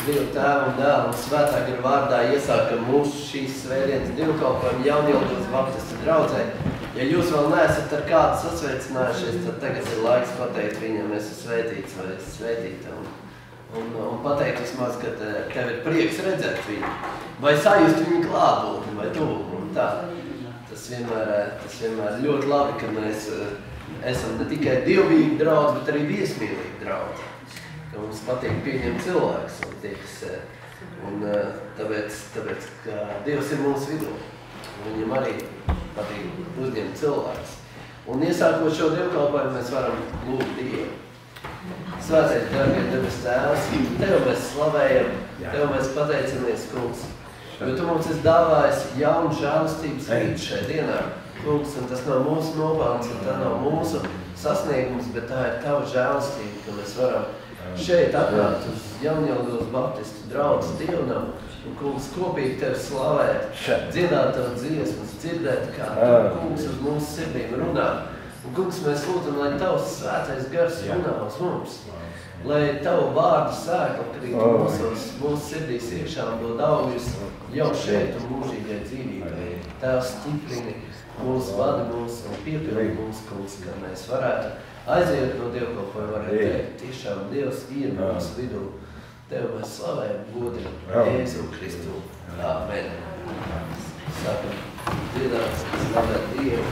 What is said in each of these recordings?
Dievu Tēva un Dēla un Svētā gara vārdā iesākam mūsu šīs svētdienas dievkalpojumu Jaunielgavas Baptistu draudzē. Ja jūs vēl neesat ar kādu sasveicinājušies, tad tagad ir laiks pateikt viņam, esi svētīts vai esi svētīta. Un pateikt vismaz, ka tev ir prieks redzēt viņu. Vai sajust viņu klātbūtni vai tuvumu. Un tā. Tas vienmēr ļoti labi, ka mēs esam ne tikai dievbijīgi draudzi, bet arī viesmīlīgi draudzi. Mums patīk pieņemt cilvēks un tāpēc, ka Dievs ir mūsu vidū. Viņam arī patīk uzņemt cilvēks. Un iesākot šo dievkalpojumu, mēs varam lūgt Dievu. Svētais, dārgie debes Tēvs, Tev mēs slavējam, Tev mēs pateicamies, Kungs, jo Tu mums esi dāvājis jaunu žēlastības rītu šajā dienā, Kungs, un tas nav mūsu nopelns, un tā nav mūsu sasniegums, bet tā ir Tava žēlastība, ka mēs varam šeit atnākt uz Jaunielgavas Baptistu draudzes dievnamu un, Kungs, kopīgi Tevi slavēt, dziedāt Tavu dziesmas, dzirdēt, kā Tu, Kungs, uz mūsu sirdīm runā. Un, Kungs, mēs lūdzam, lai Tavs svētais gars runā uz mums, lai Tavu vārdu sēkla krīt mūsu sirdīs iekšā un dod augļus jau šeit un mūžīgai dzīvībai. Tēvs stiprini mūsu vadi mūsu un piepildi mūsu, Kungs, ka mēs varētu aiziet no dievkalpojuma, varētu teikt, tiešām Dievs ir mūsu vidū. Tev mēs slavējam, godinam Jēzu Kristu. Amen. Sākam dziedāt, slavēt Dievu.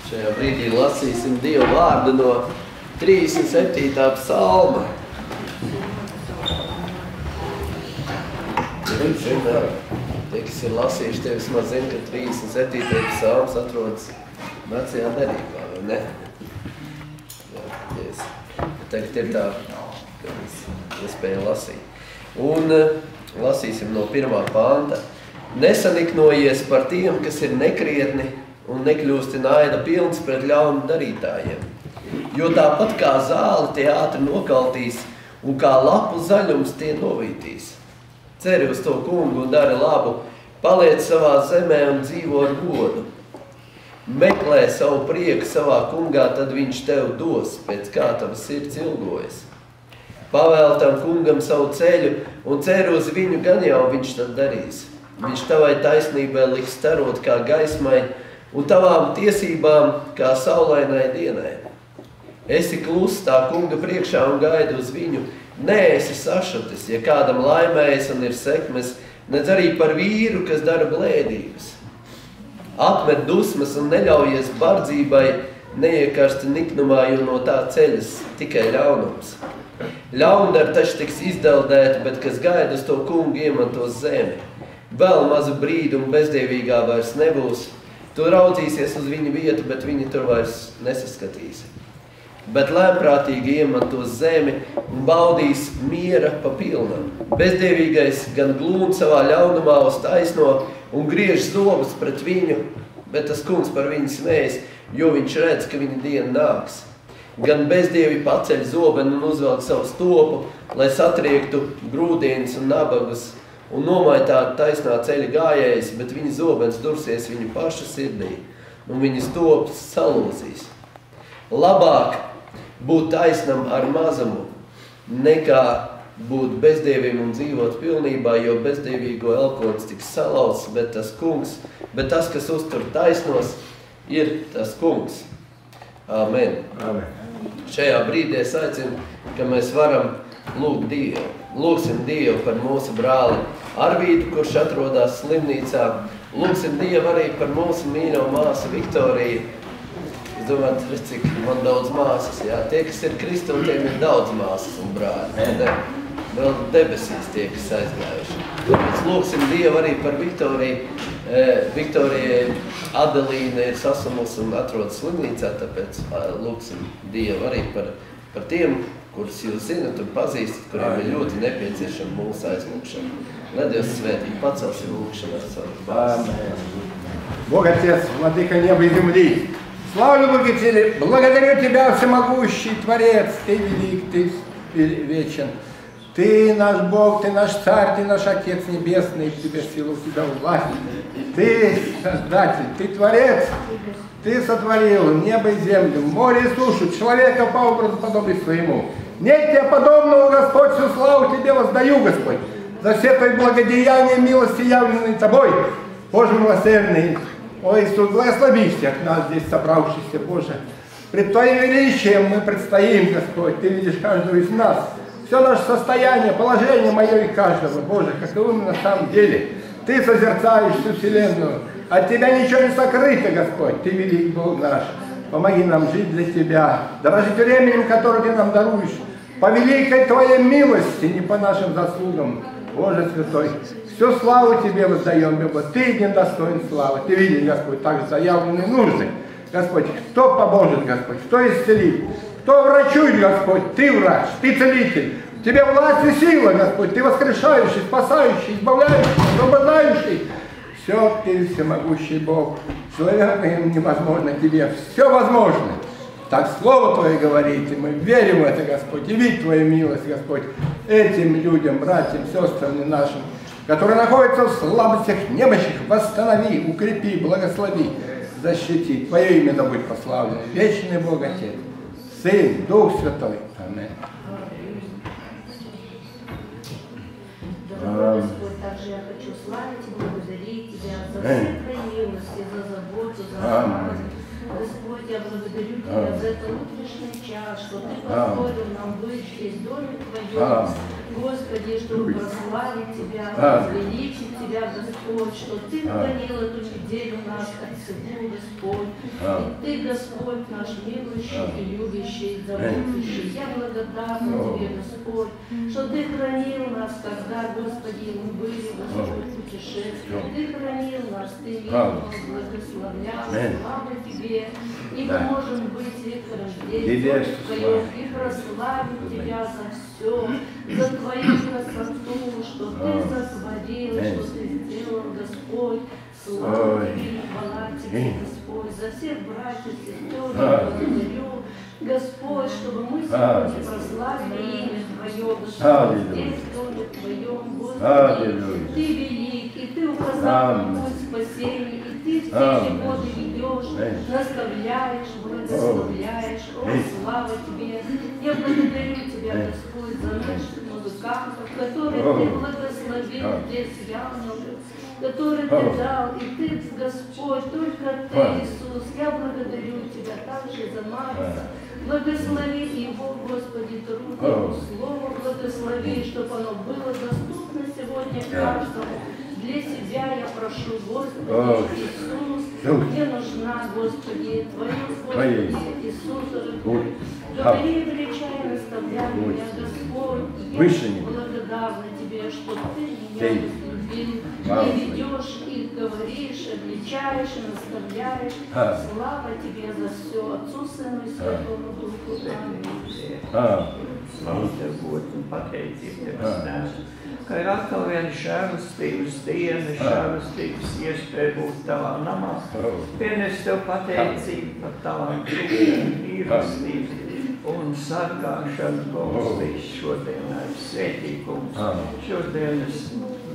Šajā brīdī lasīsim Dievu vārdu no 37. psalma. Tie, kas ir lasījuši, tie vismaz zina, ka 37. psalms atrodas vecajā derībā, vai ne? Jā, tagad ir tā, ka iespēja lasīt. Un lasīsim no 1. panta. Nesaniknojies par tiem, kas ir nekrietni un nekļūsti naida pilns pret ļaunu darītājiem. Jo tāpat kā zāli tie ātri nokaltīs un kā lapu zaļums tie novītīs. Ceri uz to kungu un dari labu, paliec savā zemē un dzīvo ar godu. Meklē savu prieku savā kungā, tad viņš tev dos, pēc kā tavs sirds ilgojas. Pavēl tam kungam savu ceļu un ceri uz viņu, gan jau viņš tad darīs. Viņš tavai taisnībai liks starot kā gaismai un tavām tiesībām kā saulainai dienai. Esi kluss tā kunga priekšā un gaidi uz viņu. Neesi sašutis, ja kādam laimējas un ir sekmes, nedz arī par vīru, kas dara blēdības. Atmet dusmas un neļaujies bardzībai, neiekarsti niknumā, jo no tā ceļas tikai ļaunums. Ļaundari taču tiks izdeldēti, bet kas gaida uz to kungu iemantos zemi. Vēl mazu brīdi un bezdievīgā vairs nebūs. Tu raudzīsies uz viņu vietu, bet viņi tur vairs nesaskatīs. Bet lēmprātīgi iemantos zemi un baudīs miera pa pilnam. Bezdievīgais gan glūn savā ļaunumā uz taisno un griež zobus pret viņu, bet tas kungs par viņu smējas, jo viņš redz, ka viņa diena nāks. Gan bezdievi paceļ zobenu un uzvelk savu stopu, lai satriektu grūdienas un nabagus, un nomaitātu taisnā ceļa gājējs, bet viņa zobens dursies viņu paša sirdī, un viņa stops salūzīs. Labāk būt taisnam ar mazumu, nekā būt bezdievim un dzīvot pilnībā, jo bezdievīgo elkonis tiks salauzts, bet tas, kas uztur taisnos, ir tas kungs. Amen. Amen. Šajā brīdī es aicinu, ka mēs varam lūgt Dievu. Lūgsim Dievu par mūsu brāli Arvīdu, kurš atrodas slimnīcā. Lūgsim Dievu arī par mūsu mīļo māsu Viktoriju. Es domāju, cik man daudz māsas, jā. Tie, kas ir Kristu, tiem ir daudz māsas un brāļi. Vēl debesīs tie, kas aizgājuši. Mēs lūgsim Dievu arī par Viktoriju. Viktorija Adelīna ir sasumusi un atrodas slimnīcā, tāpēc lūgsim Dievu arī par tiem, kurus jūs zinat un pazīstat, kuriem ir ļoti nepieciešama mūsu aizlūgšana. Lai Dievs svētīgi pacelsim lūgšanu ar savu bāzi. Бог Отец, Владыка неба и земли, славлю благодарю Тебя, всемогущий Творец, Ты велик, Ты вечен. Ты наш Бог, Ты наш Царь, Ты наш Отец Небесный, в Тебе сила, в Тебя власть. Ты Создатель, Ты Творец, Ты сотворил небо и землю, море и сушу, человека по образу подобию своему. Нет Тебе подобного, Господь, всю славу Тебе воздаю, Господь, за все Твои благодеяния, милости, явленные Тобой, Боже милосердный. О Иисус, благослови всех нас здесь собравшихся, Боже. Пред Твоим величием мы предстоим, Господь, Ты видишь каждого из нас. Все наше состояние, положение мое и каждого, Боже, каковы мы на самом деле. Ты созерцаешь всю вселенную. От Тебя ничего не сокрыто, Господь. Ты велик Бог наш. Помоги нам жить для Тебя, дорожить временем, которое Ты нам даруешь. По великой Твоей милости, не по нашим заслугам, Боже Святой. Всю славу Тебе воздаем, ибо Ты един достоин славы. Ты видишь, Господь, также заявленные нужды. Господь, кто поможет, Господь, кто исцелит, кто врачует, Господь, Ты врач, Ты целитель. Тебе власть и сила, Господь, Ты воскрешающий, спасающий, избавляющий, освобождающий. Все Ты всемогущий Бог. Человеку невозможно Тебе, все возможно. Так Слово Твое говорит, и мы верим в это, Господь, и видь Твою милость, Господь, этим людям, братьям, сестрам нашим, которые находятся в слабостях, немощах, восстанови, укрепи, благослови, защити. Твое имя да будет прославлено. Вечный Бог Отец, Сын, Дух Святой. Аминь. Дорогой Господь, также я хочу славить и благодарить Тебя за все Твои милости, за заботу, за радость. Господь, я благодарю Тебя за этот утренний час, что Ты позволил нам быть здесь в доме Твоем. Господи, чтобы прославить Тебя, возвеличить Тебя, Господь, что Ты подарил эту неделю нас от всего, Господь. И Ты, Господь наш милующий и любящий, заботящий. Я благодарна Тебе, Господь, что Ты хранил нас, когда, Господи, мы были, Господь, в путешествии. Ты хранил нас, Ты видел, благословлял. Слава Тебе. И мы можем быть Виктором здесь, Твоем, и прославить Тебя за все, за Твою красоту, что Ты сотворил, что Ты сделал, Господь. Слава Тебе, хвала Тебе, Господь, за всех братьев, сестер, благодарю, Господь, чтобы мы сегодня прославили имя Твое, Господь, здесь, в доме Твоем, Господи, Ты велик, и Ты указал путь спасения, и Ты в те годы ведешь, наставляешь, благословляешь. О, слава Тебе! Я благодарю Тебя, Господь, за наших музыкантов, которые Ты благословил здесь, явно, который Ты дал, и Ты, Господь, только Ты, Иисус. Я благодарю Тебя также за Марса. Благослови его, Господи, труд, его слово, благослови, чтобы оно было доступно сегодня каждому. Для себя я прошу, Господи, Иисус, мне нужна, Господи, Твое, Господи, Иисус, говори, величай, наставляй меня, Господь, я благодарна Тебе, что Ты меня любил, Ты ведешь и говоришь, обличаешь и наставляешь. Слава Тебе за все, Отцу, Сыну и Святому Духу. Аминь. Slavu Tev, gods un pateicību Tev sniedz. Ka ir atkal viena žēlastības diena, žēlastības iespēja būt Tavā namā. Pienest Tev pateicību par Tavām krūtēm, mīlestību un sargāšanu, Kungs, šodienai svētīgums. Šodienas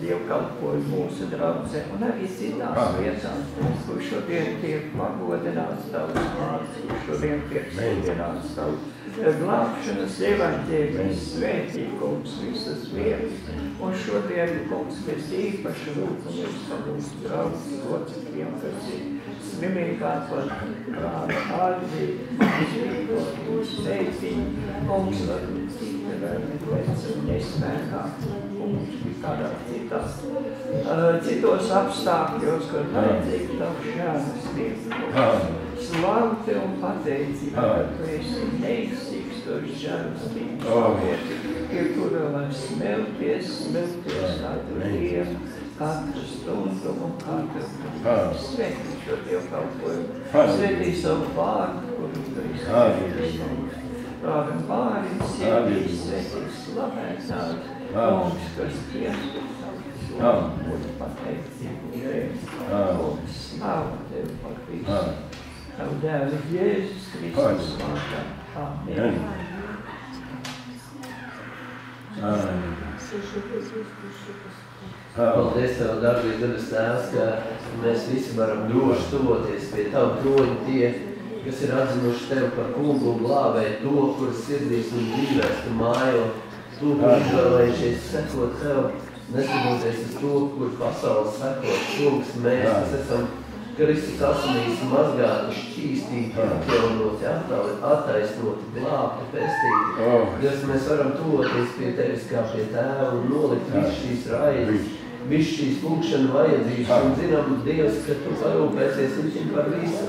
dievkalpoju mūsu draudzē un arī citās vietās, kur šodien tiek pagodināts Tavs vārds, kur šodien tiek sludināts Tavs glābšanas evaņģēlijas svētīgums visas vietas. Un šodien, Kungs, mēs īpaši lūdzamies par mūsu draugu locekļiem, kas ir slimīgā par brāli Ārvīdu, Mācību, Meitiņu, Kungs, varbūt cita vēl neklēc un nespēkā, Kungs, kādā citos apstākļos, kur vajadzīgi Tavu žēlastību. Slavu Tev un pateicību, ka Tu esi neizsīkstošs žēlastības, pie kura var smelties katru dienu, katru stundu un katru dienu. Svētī šo dievkalpojumu, svētī savu vārdu, kuru Tu esi Rādam pārim sirdīs, svētī slavētājs, Kungs, kas pieskat savu slavu un pateicību Tev. Kungs, slavu Tev par visu. Tavu dēlu Jēzus Kristus vārdā. Amen. Paldies Tev, darbie debes Tēvs, ka mēs visi varam droši tuvoties pie Tavu troņa tie, kas ir atzinuši Tevi par kungu un glābēju to, kuras sirdīs un dzīvēs Tu mājo, to, kur izvēlējušies sekot Tev, neskatoties uz to, kur pasaules sekot. Kungs, mēs, kas esam Kristus asinīs mazgāti, šķīstīti, atjaunoti, attaisnoti, glābti, pestīti. Dievs, mēs varam tuvoties pie Tevis kā pie Tēva un nolikt visu šīs raizes, visu šīs lūkšana vajadzības. Un zinām, Dievs, ka Tu parūpēsies viņam par visu,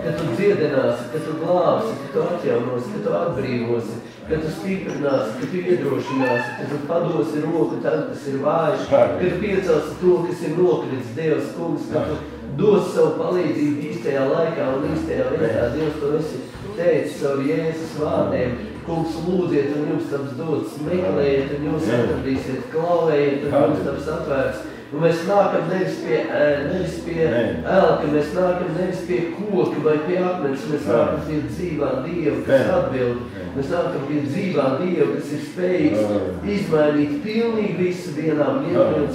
ka Tu dziedināsi, ka Tu glābsi, ka Tu atjaunosi, ka Tu atbrīvosi, ka Tu stiprināsi, ka Tu iedrošināsi, ka Tu padosi roku tam, kas ir vājš, ka Tu piecelsi to, kas ir nokritis, Dievs, Kungs, ka Tu dos savu palīdzību īstajā laikā un īstajā vietā. Dievs, Tu esi teicis savu Jēzus vārdiem. Kungs, lūdziet un jums taps dots, meklējiet un jūs atradīsiet, klauvējiet un jums taps atvērts. Un mēs nākam nevis pie elka, mēs nākam nevis pie koka vai pie akmens, mēs nākam pie dzīvā Dieva, kas atbild. Mēs nākam pie dzīvā Dieva, kas ir spējīgs izmainīt pilnīgi visu vienā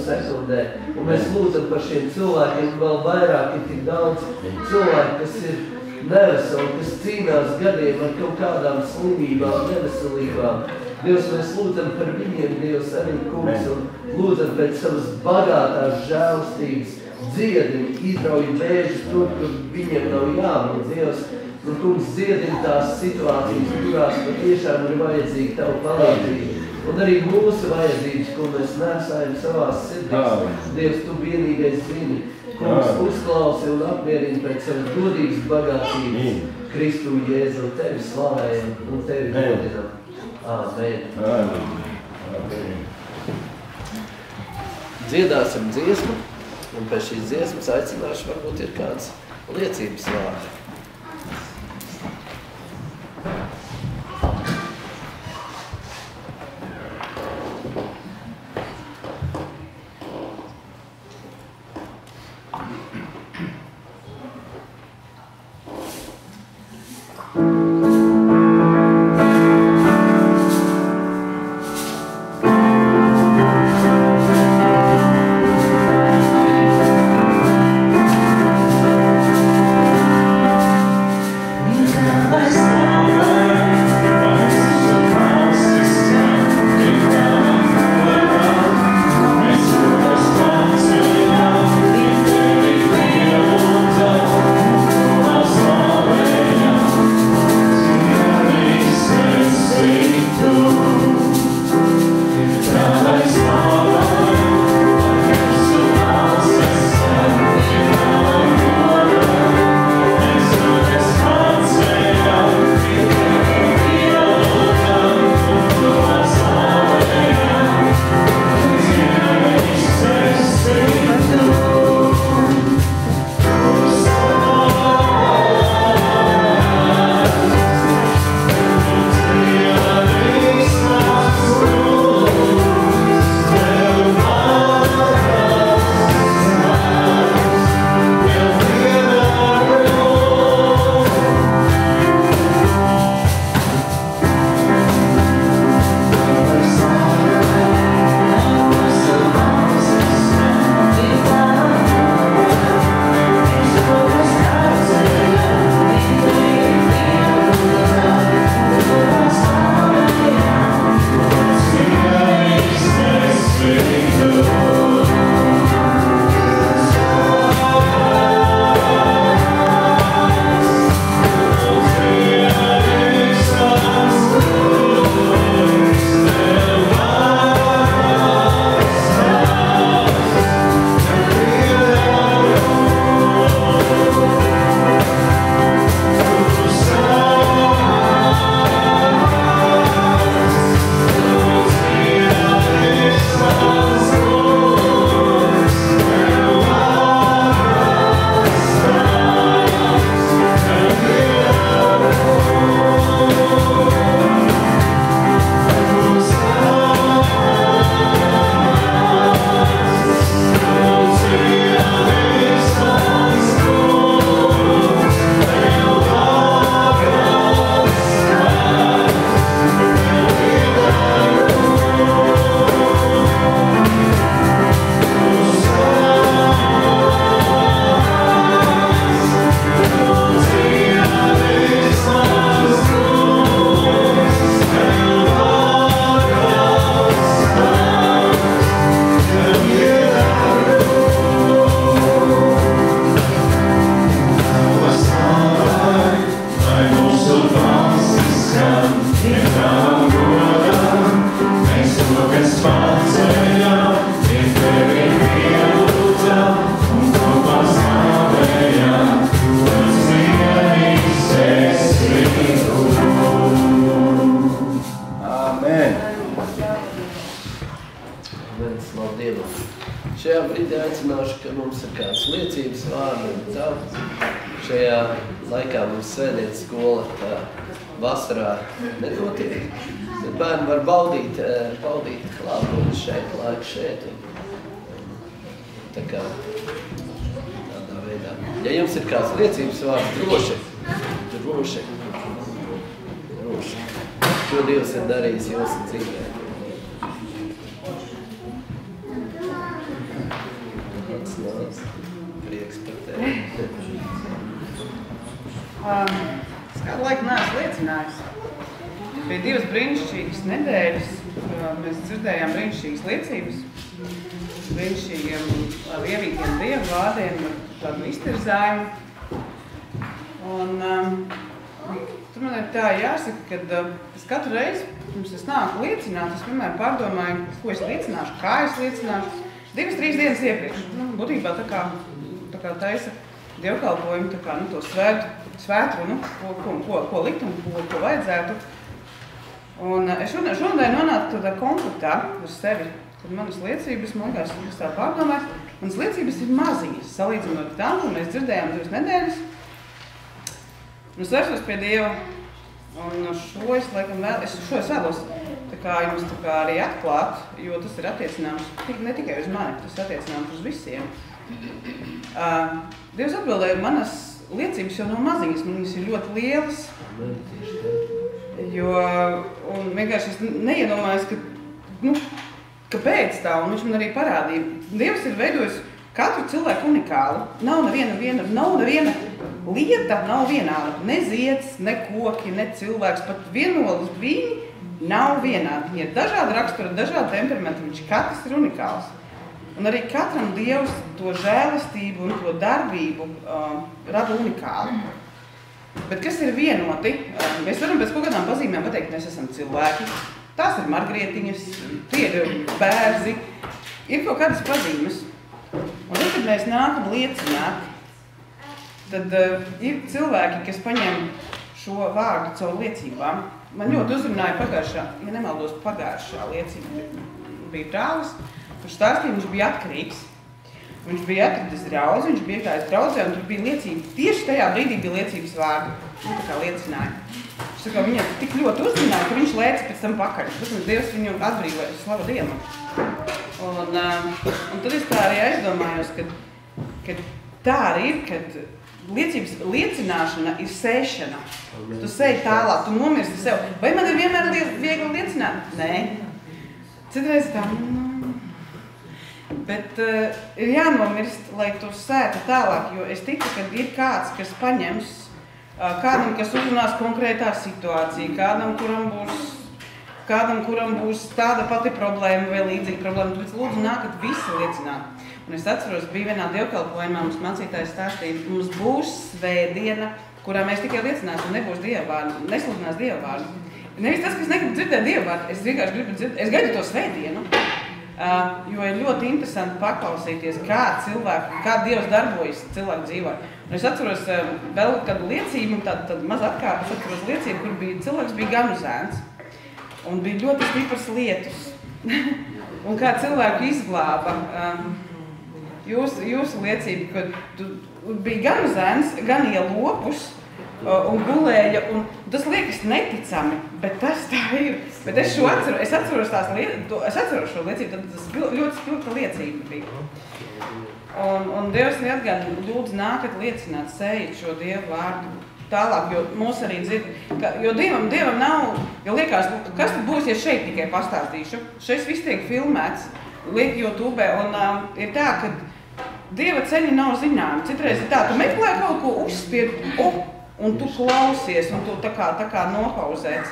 sekundē. Un mēs lūdzam par šiem cilvēkiem, vēl vairāk ir tik daudz cilvēku, kas ir neveseli, kas cīnās gadiem ar kaut kādām slimībām, neveselībām. Dievs, mēs lūdzam par viņiem, Dievs, arī Kungs, un lūdzam pēc savas bagātās žēlastības, dziedini, izrauj bēžus tur, kur viņiem nav jābūt, Dievs. Un, Kungs, dziedini tās situācijas, kurās patiešām ir vajadzīga Tavu palīdzību. Un arī mūsu vajadzības, ko mēs nesājam savās sirdīs. Dievs, Tu vienīgais zini. Kungs uzklausi un apmierini pēc savas godības bagātības Kristu Jēzu un tevi slavējam un tevi godinam. Āmen. Dziedāsim dziesmu, un pēc šīs dziesmas aicināšu, varbūt ir kāds liecības vārdi. Svētdienas skola vasarā nenotiek, bet bērni var baudīt klātbūtni šeit, laiku šeit. Tā kā tādā veidā. Ja jums ir kāds liecības vārds, droši. Ko Dievs ir darījis jūsu dzīvē? Prieks par tevi. Es kādu laiku neesmu liecinājis. Bija divas brīnišķīgas nedēļas. Mēs dzirdējām brīnišķīgas liecības. Brīnišķīgiem ievīgiem dievu vārdiem ar tādu iztirzājumu. Un tur man ir tā jāsaka, ka es katru reizi, pirms es nāku liecināt, es vienmēr pārdomāju, ko es liecināšu, kā es liecināšu. 2-3 dienas iepriekš. Būtībā tā kā taisa dievkalpojumu, tā kā, to svētrunu, ko likt un ko vajadzētu. Un es šodien nonācu tādā konfliktā ar sevi, kad manas liecības, man liekas, es tā pārdomāju, manas liecības ir maziņas, salīdzinot tām, ko mēs dzirdējām 2 nedēļas. Un es vērsos pie Dieva, un šo es vēlos tā kā jums tā kā arī atklāt, jo tas ir attiecināms ne tikai uz mani, tas ir attiecināms uz visiem. Dievs atbildēja, manas liecības jau nav maziņas, manas ir ļoti lielas. Un vienkārši es neiedomājos, kāpēc tā, un viņš man arī parādīja. Dievs ir veidojis katru cilvēku unikālu. Nav neviena lieta, nav vienāda. Ne zieds, ne koki, ne cilvēks, pat vienolis viņi nav vienādi. Viņi ir dažādi raksturi, dažādi temperamenti, viņš katrs ir unikāls. Un arī katram Dievs to žēlistību un to darbību rada unikāli. Bet kas ir vienoti? Mēs varam pēc kaut kādām pazīmēm pateikt, mēs esam cilvēki. Tās ir margrietiņas, tie ir bērzi. Ir kaut kādas pazīmes. Un tad, kad mēs nākam liecināt, tad ir cilvēki, kas paņem šo vārdu caur liecībām. Man ļoti uzrunāja pagājušā liecība bija brālis. Viņš stāstīja, viņš bija atkarīgs. Viņš bija atradis draudzi, viņš bija iegājis draudzē, un tur bija liecība. Tieši tajā brīdī bija liecības vārdi. Viņš tā kā liecināja. Viņš tā kā viņam tik ļoti uzrunāja, ka viņš lēca pēc tam pakaļ. Protams, Dievs viņu atbrīvoja, slava Dievam. Un tad es tā arī aizdomājos, ka tā arī ir, kad liecības liecināšana ir sēšana. Tu sēji tālāk, tu nomirsti sev. Vai man ir vienmēr viegli liecināt? Nē. Citreiz tā, bet ir jānomirst, lai tu sētu tālāk, jo es ticu, ka ir kāds, kas paņems, kādam, kas uzrunās konkrētā situācija, kādam, kuram būs tāda pati problēma vai līdzīga problēma, tāpēc lūdzu nākat visi liecināt. Un es atceros, bija vienā dievkalpojumā, mums mācītājs stāstīja, mums būs svētdiena, kurā mēs tikai liecināsim, nebūs dievvārdu, nesludinās dievvārdu. Nevis tas, ka es negribu dzirdēt dievvārdu, es vienkārši gribu dzirdēt, es gaidu to svētdienu. Jo ir ļoti interesanti paklausīties, kā Dievs darbojas cilvēku dzīvē. Un es atceros vēl kādu liecību, tādu maz atkāpu, es atceros liecību, kur cilvēks bija ganu zēns un bija ļoti stiprs lietus. Un kā cilvēku izglāba jūsu liecību, ka bija ganu zēns, ganīja lopus un gulēja, un tas liekas neticami, bet tas tā ir. Bet es atceros šo liecību, tad tas ļoti spilgta liecība bija. Un Dievs neatgādina, lūdzu nākat liecināt, sējat šo Dievu vārdu tālāk, jo mūs arī dzird, jo Dievam nav, jo liekas, kas tad būs, ja šeit tikai pastāstīšu? Šeit viss tiek filmēts, liek YouTube, un ir tā, ka Dieva ceļi nav zināmi. Citreiz ir tā, tu meklē kaut ko uzspied, un tu klausies, un tu tā kā nopauzēts.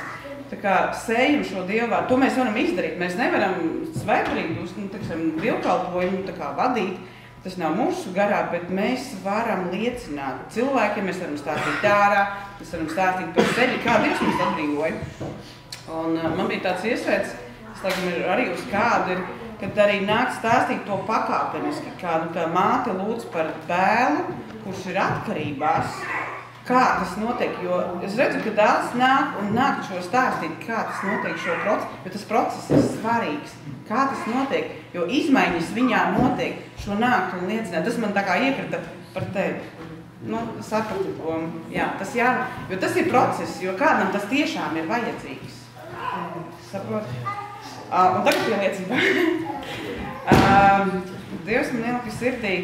Tā kā sējam šo dievvārdu, to mēs varam izdarīt. Mēs nevaram svētbrīdus, dievkalpojumu tā kā vadīt. Tas nav mūsu garā, bet mēs varam liecināt cilvēkiem, mēs varam stāstīt ārā, mēs varam stāstīt par sevi, kā Dievs mums atbrīvoja. Un man bija tāds iespējas, es laikam ir arī uz kādu, kad arī nāk stāstīt to pakāpeniski, kādu kā māte lūdz par bēlu, kurš ir atkarībās. Kā tas notiek, jo es redzu, ka dēls nāk šo stāstīt, kā tas notiek šo procesu, bet tas process ir svarīgs. Kā tas notiek, jo izmaiņas viņā notiek šo nākt un liecināt. Tas man tā kā iekrita par tevi. Sapratu, jā, tas jo tas ir process, jo kādam tas tiešām ir vajadzīgs. Saproti? Un tagad pie liecībā. Dievs man ielika sirdī,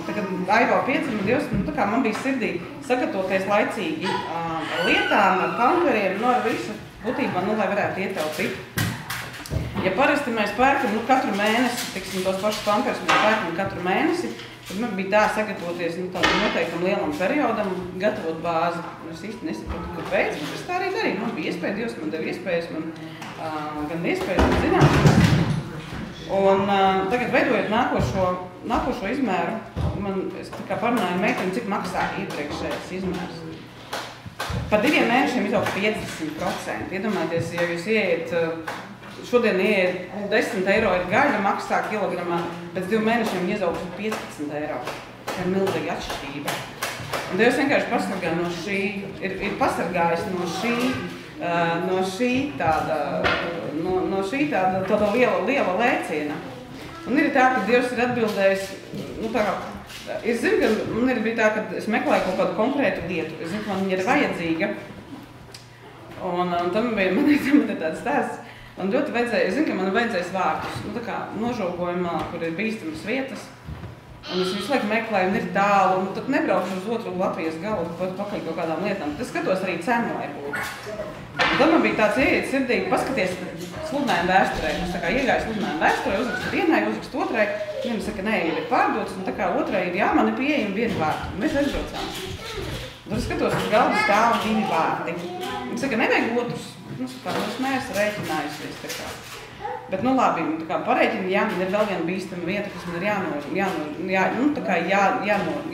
tagad Aivo piedzima, Dievs man bija sirdī sagatavoties laicīgi lietām, ar pamperiem, ar visu būtībā, lai varētu ietaupīt. Ja parasti mēs pērkam katru mēnesi, tos pašus pamperus mēs pērkam katru mēnesi, tad man bija tā sagatavoties tādam noteiktam lielam periodam, gatavot bāzi. Es īsti nesaprotu, kāpēc, bet es tā arī darīju. Man bija iespēja, Dievs man deva iespējas, gan iespējas, gan zināšanas. Un tagad veidojot nākošo izmēru, es tā kā parunāju meiteni, cik maksā iepriekšējais izmērs. Par 2 mēnešiem izaug 50%. Iedomājieties, ja jūs šodien ieiet 10 eiro ir gaļa, maksā kilogramā, pēc 2 mēnešiem izaug 15 eiro. ir milzīga atšķirība. Un Dievs vienkārši pasargā no šī, ir pasargājis no šī tāda liela lēciena. Un ir tā, ka Dievs ir atbildējis, es zinu, ka man bija tā, ka es meklēju kaut kādu konkrētu lietu, es zinu, ka man viņa ir vajadzīga, un tam bija man ir tāds stāsts, man ļoti vajadzēja, es zinu, ka man vajadzēs vārtus, tā kā nožogojumā, kur ir bīstamas vietas, un es visu laiku meklēju, un ir tālu, un tad nebraukšu uz otru Latvijas galu, pakaļ kaut kādām lietām, tad es skatos arī cenu, lai būtu. Un tad man bija tāds ieiet sirdīgi, paskaties sludinājumu vēsturē. Es tā kā iegāju sludinājumu vēsturē, uzrakstu vienai, uzrakstu otrai. Viena saka, nē, jau ir pārdots, un tā kā otrai ir man ir pieejami 1 vārtu. Un mēs aizbraucām. Tad es skatos, uz galda stāv 2 vārti. Un saka, nevajag otrus. Es neesmu rēķinājusies tā kā. Bet, labi, tā kā pareiķini, man ir vēl viena bīstama vieta, kas man ir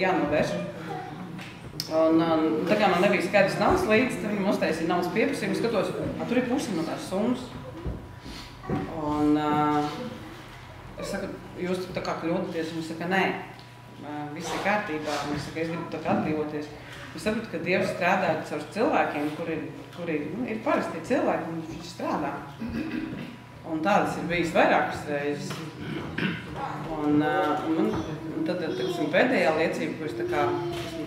jānovērš. Un tā kā man nebija skaidrs naudas līdzi, tad viņam uztaisīja naudas pieprasījumu, skatos, tur ir pusi no tās summas. Un es saku, jūs tur tā kā kļūdaties, un viņš saka, nē, viss ir kārtībā, un es saku, es gribu tā kā atbrīvoties. Es sapratu, ka Dievs strādā caur cilvēkiem, kuri ir parasti cilvēki, un viņš strādā. Un tādas ir bijis vairākas reizes. Un tad pēdējā liecība, ko es tā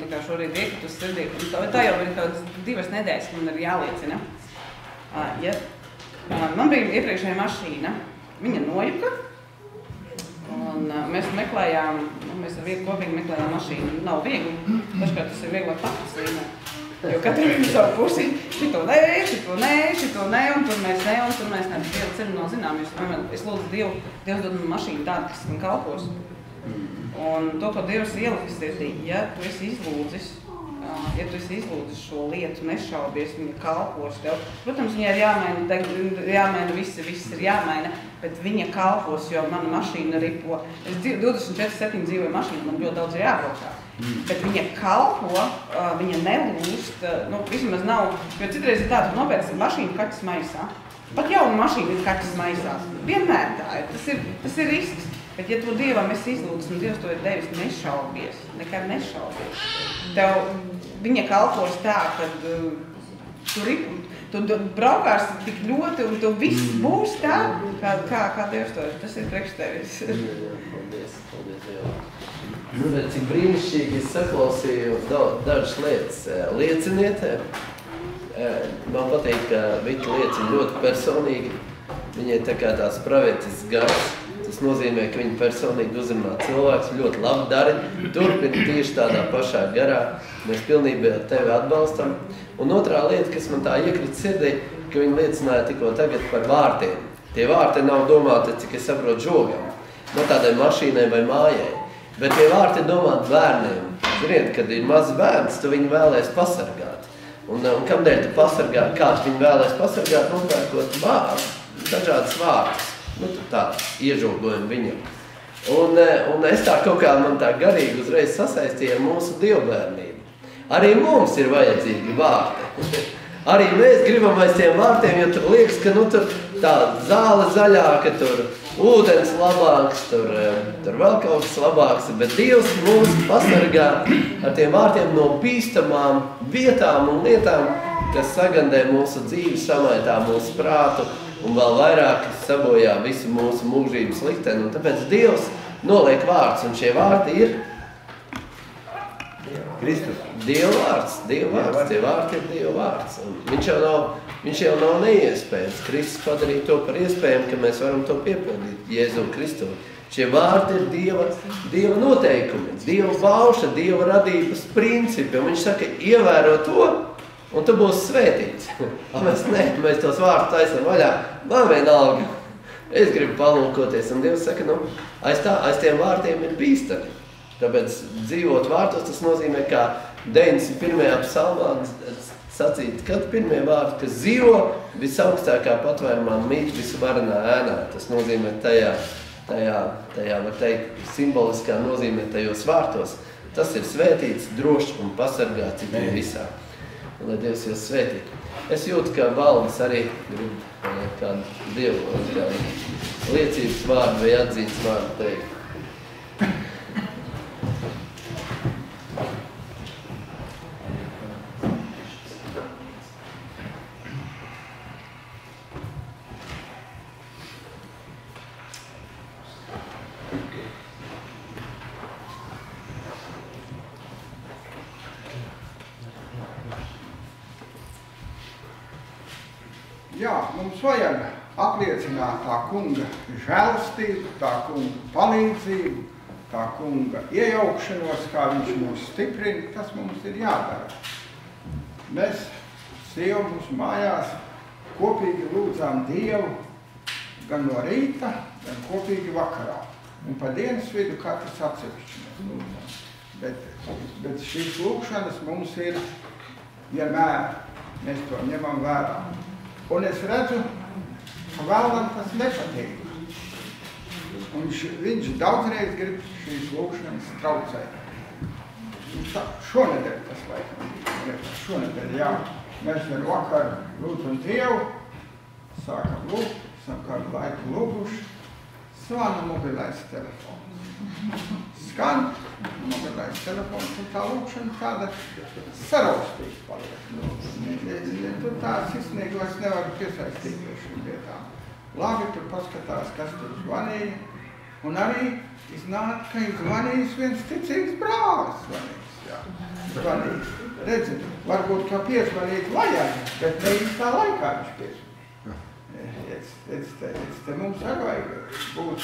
kā šorīt iekritu uz sirdī, tā jau ir kādas 2 nedēļas, ka man ir jāliecina. Man bija iepriekšējā mašīna, viņa nojuka, un mēs meklējām, mēs ar vietu kopīgi meklējām mašīnu. Nav viegli, dažkārt tas ir vieglāk paprasīt. Jo katram ir savu pusi, šito nē, un tur mēs ne. Dieva ceļu nav zinām, es lūdzu Dievs dod man mašīnu tādu, kas man kalpos. Un to, ko Dievs ielikas sirdī, ja tu esi izlūdzis šo lietu, nešaubies, viņa kalpos tev. Protams, viņai ir jāmaina, viss ir jāmaina, bet viņa kalpos, jo mana mašīna ripo. Es 24/7 dzīvoju mašīnu, man ļoti daudz ir jābraukā. Bet viņa kalpo, viņa nelūst, vismaz nav, jo citreiz ir tā, tu nopērci mašīnu kaķis maisā. Pat jauna mašīna ir kaķis maisās. Vienmēr tā ir, tas ir risks. Bet ja tu Dievam esi izlūdzis un Dievs to ir devis, nešaubies, nekad nešaubies. Tev viņa kalpos tā, kad tu braukās tik ļoti un tu viss būs tā, kā Dievs to ir. Tas ir priekš tevis. Paldies, Dievam. Cik brīnišķīgi es saklausīju dažas lietas. Lieciniet, man patīk, ka Vita liecina ļoti personīgi. Viņai tā kā tās pravietis gars. Tas nozīmē, ka viņa personīgi uzrunā cilvēks, ļoti labi dari. Turpini tieši tādā pašā garā. Mēs pilnībā tevi atbalstam. Un otrā lieta, kas man tā iekrita sirdī, ka viņa liecināja tikko tagad par vārtiem. Tie vārti nav domāti, cik es saprotu, žogam. No tādai mašīnai vai mājai. Bet tie vārti ir domāti bērniem. Ziniet, kad ir mazs bērns, tu viņu vēlēs pasargāt. Un kamdēļ tu pasargā, kāds viņu vēlēs pasargāt, nopērkot dažādas vārtus. Tāds iežogojumi viņam. Un es tā kaut kā man tā garīgi uzreiz sasaistīju ar mūsu dievbērnību. Arī mums ir vajadzīgi vārti. Arī mēs gribam aiz tiem vārtiem, jo tur liekas, ka tur tā zāle zaļāka, tur ūdens labāks, tur vēl kaut kas labāks. Bet Dievs mūs pasargā ar tiem vārtiem no bīstamām vietām un lietām, kas sagandē mūsu dzīvi, samaitā mūsu prātu un vēl vairāk sabojā visu mūsu mūžības likteni. Un tāpēc Dievs noliek vārds, un šie vārti ir Kristus. Dieva vārds, tie vārti ir Dieva vārds. Un viņš jau nav neiespējams. Kristus padarīja to par iespējamu, ka mēs varam to piepildīt Jēzu Kristu. Šie vārti ir Dieva noteikumi, Dieva bauša, Dieva radības principi. Un viņš saka, ievēro to, un tu būsi svētīts. Mēs tos vārdus taisam vaļā. Man vienalga. Es gribu palūkoties. Un Dievs saka, aiz tiem vārtiem ir bīstami. Tāpēc dzīvot vārtos, tas nozīmē, kā 91. psalmā sacīt, kad pirmie vārti, kas dzīvo visaugstākā patvērumā mīt visvarenā ēnā. Tas nozīmē tajā, var teikt, simboliskā nozīmē tajos vārtos. Tas ir svētīts, drošs un pasargāts ir visā. Un, lai Dievs jūs svētītu. Es jūtu, ka Valdis arī grib kādu Dievu, kādu liecības vārdu vai atzītes vārdu teikt. jā, mums vajag apliecināt tā kunga žēlastību, tā kunga palīdzību, tā kunga iejaukšanos, kā viņš mūs stiprina, tas mums ir jādara. Mēs, sieva mūsu mājās, kopīgi lūdzām Dievu gan no rīta, gan kopīgi vakarā. Un pa dienas vidu katrs atsevišķi mēs lūdzam. Bet šīs lūkšanas mums ir vienmēr, mēs to ņemam vērā. Un es redzu, ka vēlam tas nepatīk. Un viņš daudzreiz grib šīs lūkšanas traucēt. Šonedēļ tas laikam, šonedēļ, jā. Mēs ar vakaru lūdzam Dievu, sākam lūgt, esam kādu laiku lūguši, svana mobilais telefons. Skan mobilais telefons, un tā lūkšana tāda saraustīga paliek. Tu tās izsniegos nevar piesaistīt pie šīm lietām. Labi, tu paskatās, kas tur zvanīja, un arī iznāk, ka ir zvanījis viens ticīgs brālis zvanījis, jā. Zvanījis. Redzi, varbūt, ka piezvanīt vajag, bet ne īstā laikā viņš piezvanīt. Te mums arī vajag būt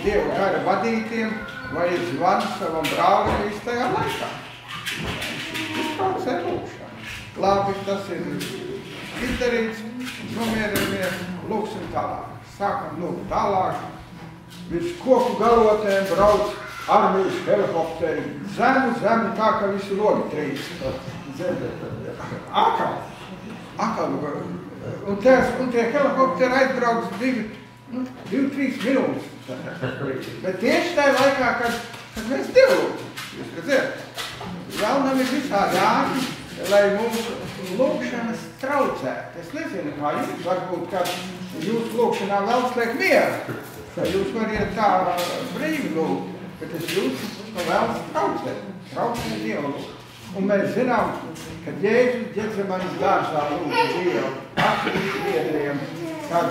Dieva gara vadītiem, vai zvan savam brālim īstajā laikā. Iztraucē lūkšanu. Labi, tas ir izdarīts, nomierinamies, lūksim tālāk. Sākam lūgt tālāk. Virs koku galotēm brauc armijas helikopteri. Zemu, tā kā visi logi trīs. Akal. Un tie helikopteri aizbrauc 2-3 minūtes. Bet tieši tajā laikā, kad mēs dievlūdzam. Jūs redzēt, vēlnam ir visādi āķi, lai mūsu lūkšanas traucētu. Es nezinu, kā jums varbūt, kad jūsu lūkšanā vēl sliek mieru. Jūs variet tā brīvi lūgt, bet es jūtu, ka vēlas traucēt Dievu lūgt. Un mēs zinām, ka Jēzus Ģetsemanes dārzā lūgta Dievu atsevišķi biedriem, kad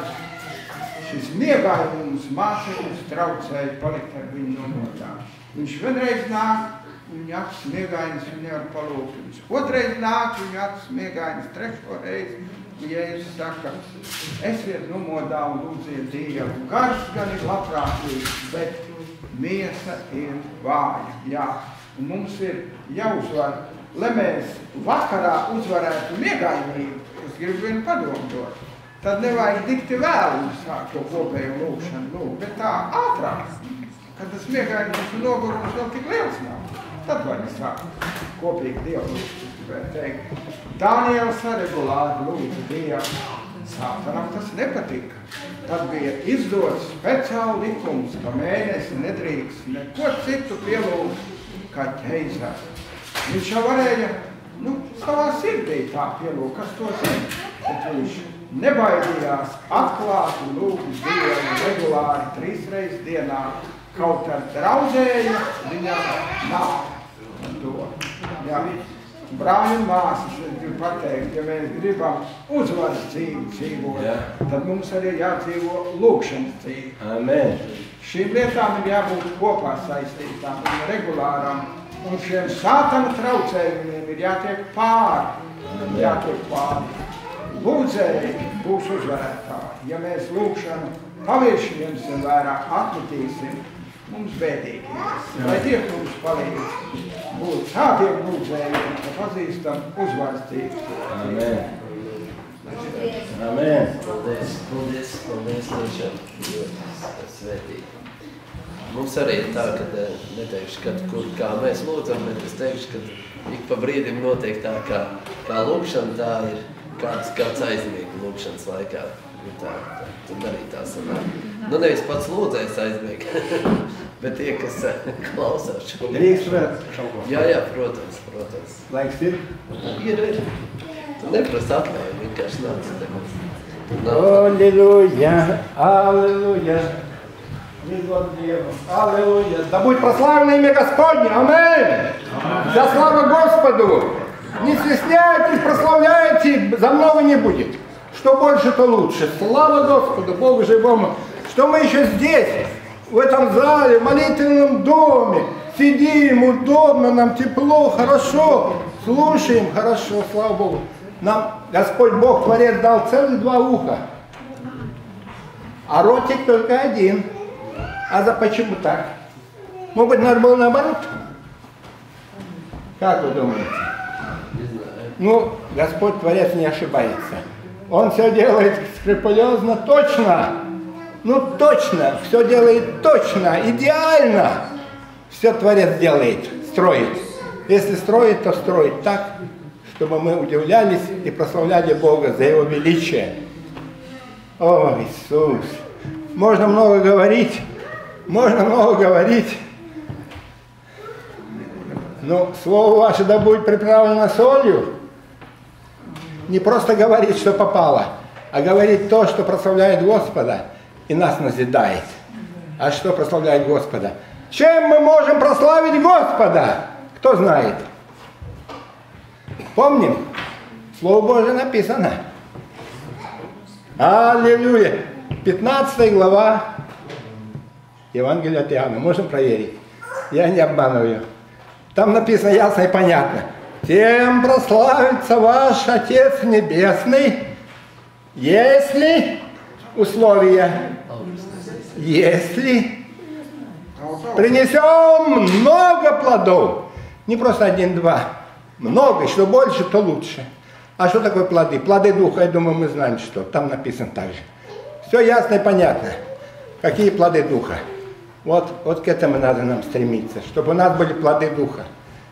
šis miegainums mācekļus traucēja palikt ar viņu nomodā. Viņš vienreiz nāk, viņa acis miegainis, viņa nevar palūgt. Viņš otrais nāk, viņa acis miegainis, trešo reizi. Jēzus saka, esiet nomodā un lūdziet Dievu. Gars gan ir labprātīgs, bet miesa ir vāja. Jā. Un mums ir jāuzvar, lai mēs vakarā uzvarētu miegainību. Es gribu vienu padomu dot. Tad nevajag dikti vēlu sākt to kopēju lūkšanu lūgt, bet tā ātrāk, kad tas miegainības un nogurums vēl tik liels nav. Tad vajag sākt kopīgi Dievu lūgt. Daniels regulāri lūdza Dievu. Sātanam tas nepatika. Tad bija izdots speciāli likums, ka mēnesi nedrīkst neko citu pielūgt kā ķeizari. Viņš jau varēja, savā sirdī tā pielūgt, kas to zina. Bet viņš nebaidījās atklāt un lūgt Dievu regulāri 3 reizes dienā. Kaut ar draudzēja viņam nav to. Jā. Brāļi un māsas, es gribu pateikt, ja mēs gribam uzvaras dzīvi dzīvot, tad mums arī jādzīvo lūkšanas dzīvi. Amen. Šīm lietām ir jābūt kopā saistītām un regulārām, un šiem sātana traucējumiem ir jātiek pāri. Jātiek pāri. Lūdzēji būs uzvarētāji. Ja mēs lūkšanu pavirši ņemsim vērā, atmetīsim, mums bēdīgi. Lai Dievs mums palīdz būt tādiem lūdzējiem, ka pazīstam uzvaras dzīvi. Amen. Amen. Paldies, tiešām svētīgi. Mums arī ir tā, ka neteikšu, kur kā mēs lūdzam, bet es teikšu, ka ik pa brīdim notiek tā, kā lūkšana, tā ir kāds aizmiega lūkšanas laikā. Tad arī tā sanāk. Nevis pats lūdzējs aizmiega, bet tie, kas klausās šo. Drīkst vēl šalko? Jā, protams. Laiks ir? Ir. Tu neprasa atvēju, vienkārši nāc. Аллилуйя, аллилуйя. Аллилуйя. Да будет прославлено имя Господне. Аминь. Вся слава Господу. Не стесняйтесь, прославляйте, за много не будет. Что больше, то лучше. Слава Господу, Богу живому, что мы еще здесь, в этом зале, в молитвенном доме, сидим удобно, нам тепло, хорошо, слушаем хорошо, слава Богу. Нам Господь Бог Творец дал целых 2 уха, а ротик только 1. А почему так? Может быть, надо было наоборот? Как вы думаете? Не знаю. Ну, Господь Творец не ошибается. Он все делает скрупулезно, точно. Ну, точно, все делает точно, идеально. Все Творец делает, строит. Если строит, то строит так, чтобы мы удивлялись и прославляли Бога за Его величие. О, Иисус! Можно много говорить, но слово ваше да будет приправлено солью. Не просто говорить, что попало, а говорить то, что прославляет Господа и нас назидает. А что прославляет Господа? Чем мы можем прославить Господа? Кто знает? Помним? Слово Божие написано. Аллилуйя! 15 глава Евангелия от Иоанна. Можем проверить. Я не обманываю. Там написано ясно и понятно. Тем прославится ваш Отец Небесный, если условия, если принесем много плодов. Не просто 1-2. Много, что больше, то лучше. А что такое плоды? Плоды Духа, я думаю, мы знаем, что. Там написано так же. Все ясно и понятно. Какие плоды Духа? Вот к этому надо нам стремиться, чтобы у нас были плоды Духа.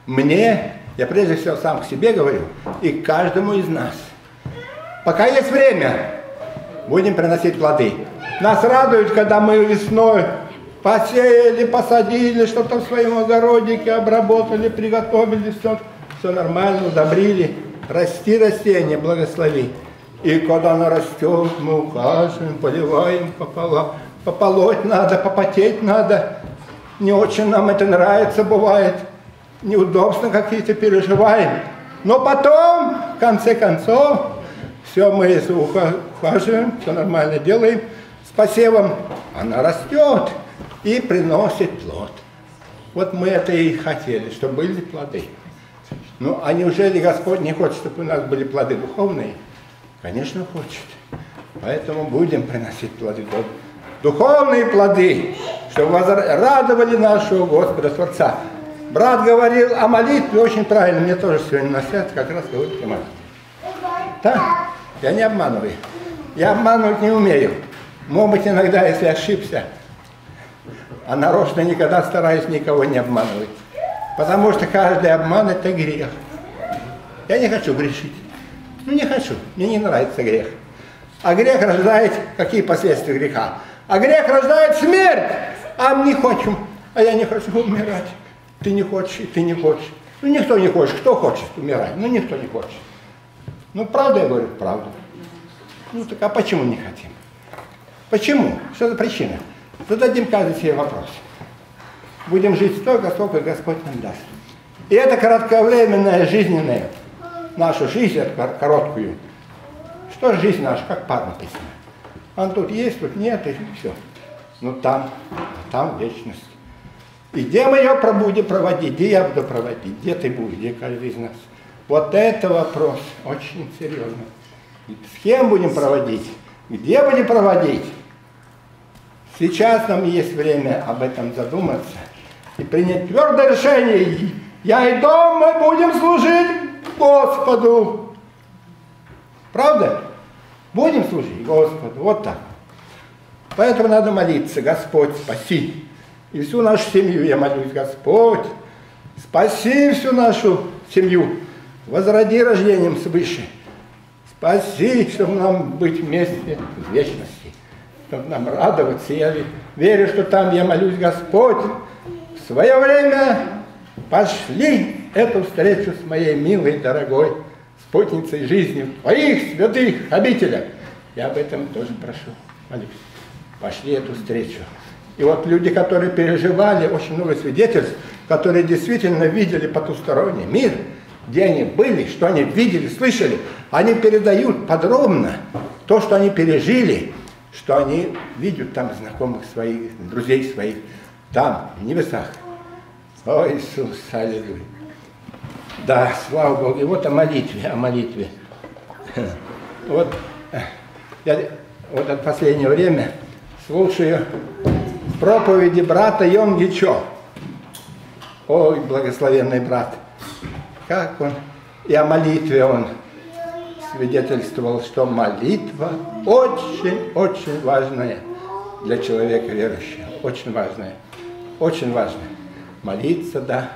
Мне, я прежде всего сам к себе говорю, и к каждому из нас. Пока есть время, будем приносить плоды. Нас радует, когда мы весной посеяли, посадили, что-то в своем огородике, обработали, приготовили, все нормально, удобрили. Расти растение, благослови. И когда оно растет, мы ухаживаем, поливаем, пополоть надо, попотеть надо. Не очень нам это нравится, бывает. Неудобства какие-то переживаем. Но потом, в конце концов, все мы ухаживаем, все нормально делаем. С посевом она растет и приносит плод. Вот мы это и хотели, чтобы были плоды. Ну, а неужели Господь не хочет, чтобы у нас были плоды духовные? Конечно, хочет. Поэтому будем приносить плоды. Духовные плоды, чтобы радовали нашего Господа Творца. Брат говорил о молитве очень правильно. Мне тоже сегодня на свет как раз говорит о молитве. Да? Я не обманываю. Я обманывать не умею. Может быть, иногда, если ошибся, а нарочно никогда стараюсь никого не обманывать. Потому что каждый обман – это грех. Я не хочу грешить. Ну, не хочу. Мне не нравится грех. А грех рождает какие последствия греха? А грех рождает смерть. А мы не хотим. А я не хочу умирать. Ты не хочешь, и ты не хочешь. Ну, никто не хочет. Кто хочет умирать? Ну, никто не хочет. Ну, правда я говорю? Правда. Ну, так а почему не хотим? Почему? Что за причина? Зададим каждый себе вопрос. Будем жить столько, сколько Господь нам даст. И это кратковременная жизненная, нашу жизнь, короткую. Что жизнь наша, как пар написано. Он тут есть, тут нет, и все. Но там вечность. И где мы ее будем проводить, где я буду проводить, где ты будешь, где каждый из нас. Вот это вопрос очень серьезный. С кем будем проводить, где будем проводить. Сейчас нам есть время об этом задуматься и принять твердое решение. Я и дом мы будем служить Господу. Правда? Будем служить Господу. Вот так. Поэтому надо молиться. Господь, спаси. И всю нашу семью я молюсь. Господь, спаси всю нашу семью. Возроди рождением свыше. Спаси, чтобы нам быть вместе в вечности. Чтобы нам радоваться. Я верю, что там я молюсь, Господь. В свое время пошли эту встречу с моей милой, дорогой спутницей жизни в твоих святых обителях. Я об этом тоже прошу. Молюсь. Пошли эту встречу. И вот люди, которые переживали, очень много свидетельств, которые действительно видели потусторонний мир, где они были, что они видели, слышали, они передают подробно то, что они пережили, что они видят там знакомых своих, друзей своих, там, в небесах. О, Иисус, аллилуйя. Да, слава Богу. И вот о молитве, о молитве. Вот я вот от последнее время слушаю проповеди брата Йонги Чо. Ой, благословенный брат, как он, и о молитве он свидетельствовал, что молитва очень-очень важная для человека верующего, очень важная, очень важная. Молиться, да,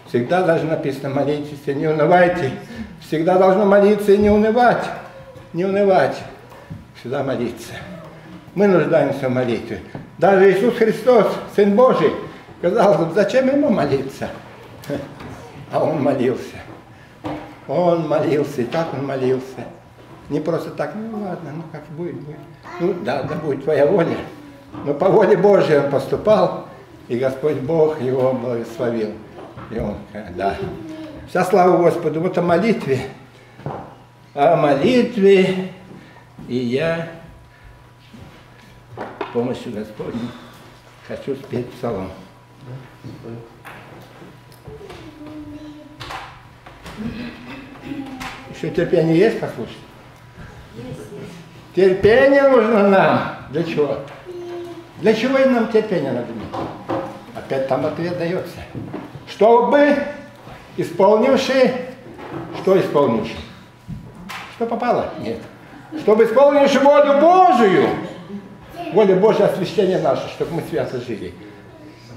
всегда должно написано: молитесь и не унывайте, всегда должно молиться и не унывать, всегда молиться. Мы нуждаемся в молитве. Даже Иисус Христос, Сын Божий, казалось бы, зачем ему молиться? А он молился. Он молился, и как он молился. Не просто так: ну ладно, ну как будет, будет. Ну да, да будет твоя воля. Но по воле Божьей он поступал, и Господь Бог его благословил. И он, да. Вся слава Господу. Вот о молитве. И я с помощью Господней хочу спеть псалом. Еще терпение есть послушать? Терпение нужно нам. Для чего? Для чего нам терпение надо иметь? Опять там ответ дается. Чтобы исполнивший, что исполнивший? Что попало? Нет. Чтобы исполнивший волю Божию, воля Божия, освящение наше, чтобы мы свято жили.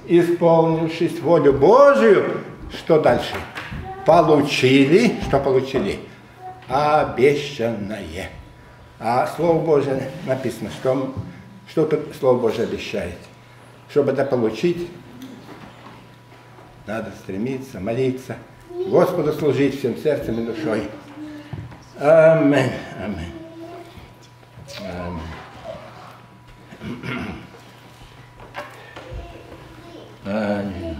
Исполнившись волю Божию, что дальше? Получили, что получили? Обещанное. А Слово Божие написано, что тут Слово Божие обещает. Чтобы это получить, надо стремиться, молиться, Господу служить всем сердцем и душой. Аминь. Аминь. Аминь. Аминь.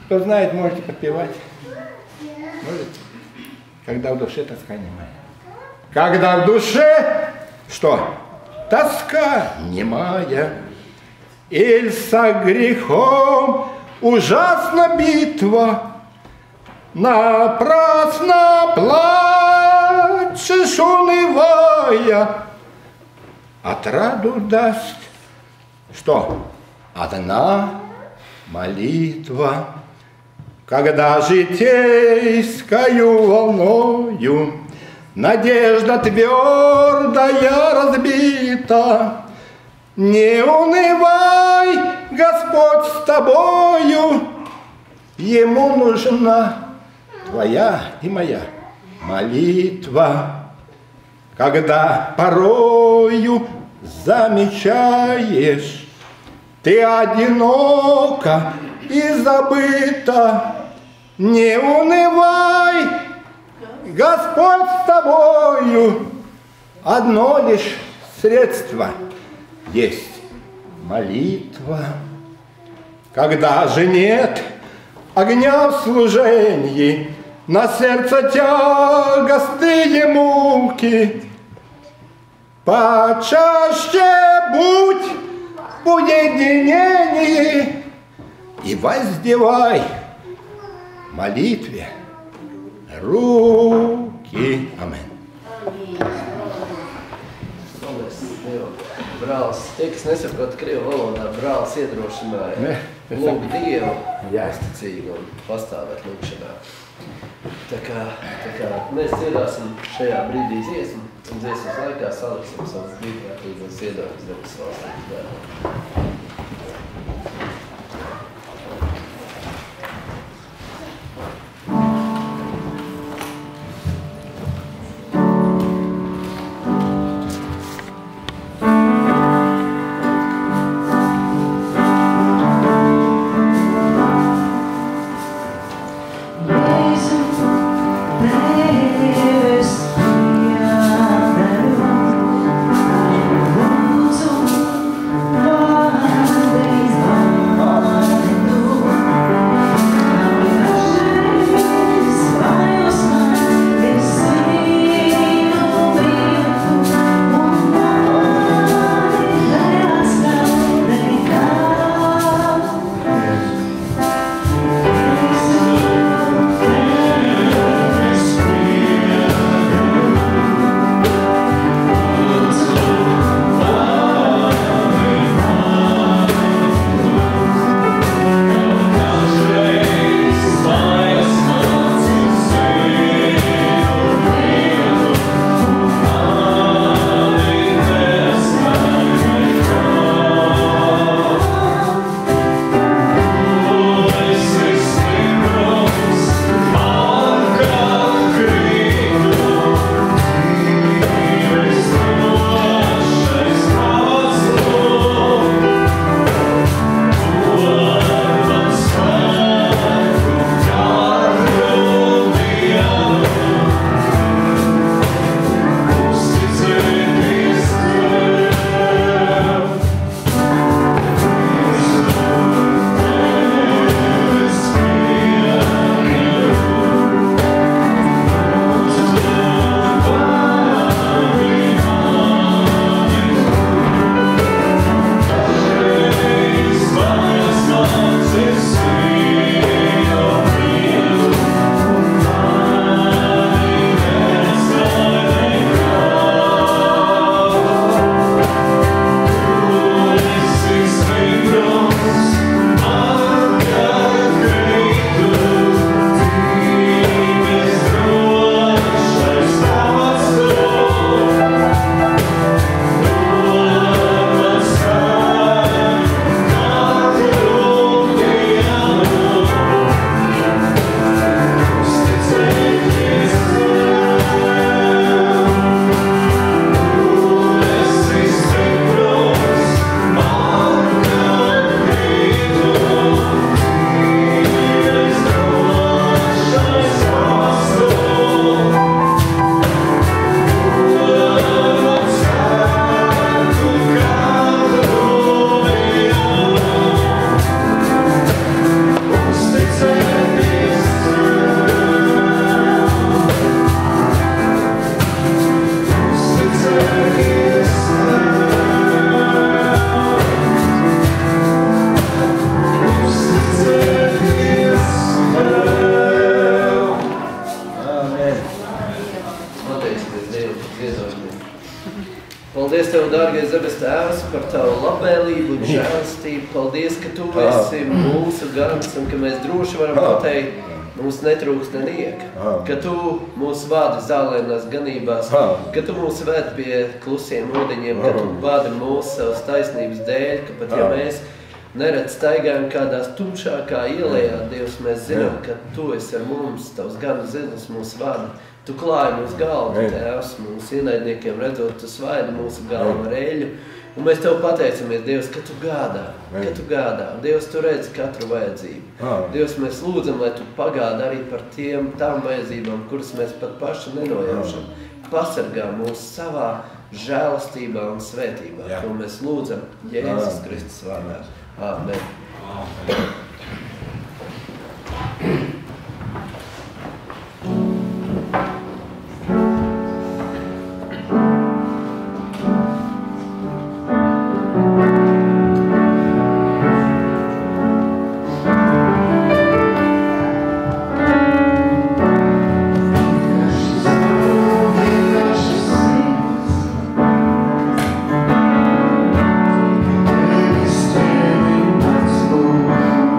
Кто знает, можете подпевать. Можете? Когда в душе тоска немая. Когда в душе что? Тоска немая. Иль со грехом ужасна битва, напрасно плачешь, унывая. Отраду даст что? Одна молитва. Когда житейскою волною надежда твердая разбита, не унывай, Господь с тобою, Ему нужна твоя и моя молитва. Когда порою замечаешь, ты одинока и забыта, не унывай, Господь с тобою, одно лишь средство есть молитва. Когда же нет огня в служении, на сердце тягостные муки, почаще будь в уединении и воздевай молитве руки. Аминь. Brālis, tie, kas nesaprot krievu valodā, brālis iedrošināja lūgt Dievu uzticīgi un pastāvēt lūgšanā. Tā kā mēs dziedāsim šajā brīdī dziesmu, un dziesmas laikā saliksim savas brīvprātīgas ziedojumus Debesu Valstī. Oh Paldies Tev, dārgais debes Tēvs, par Tavu labvēlību un žēlastību. Paldies, ka Tu esi mūsu gans un ka mēs droši varam pateikt, mums netrūkst nenieka. Ka Tu mūs vādi zālēnās ganībās, ka Tu mūs ved pie klusiem ūdeņiem, ka Tu vādi mūs savas taisnības dēļ, ka pat ja mēs neredz staigājam kādās tumšākā ielējā, Dievs, mēs zinām, ka Tu esi ar mums, Tavs gana zilis mūs vada. Tu klāji mūsu galvu, Tēvs, mūsu ienaidniekiem redzot, Tu svaidi mūsu galvu ar eļu. Un mēs Tev pateicamies, Dievs, ka Tu gādā, Dievs, Tu redzi katru vajadzību. Dievs, mēs lūdzam, lai Tu pagādi arī par tām vajadzībām, kuras mēs pat paši nenojaušam. Pasargā mūs savā žēlastībā un svētībā, ko mēs lūdzam Jēzus Kristus vārdā. Āmen. Standing once more.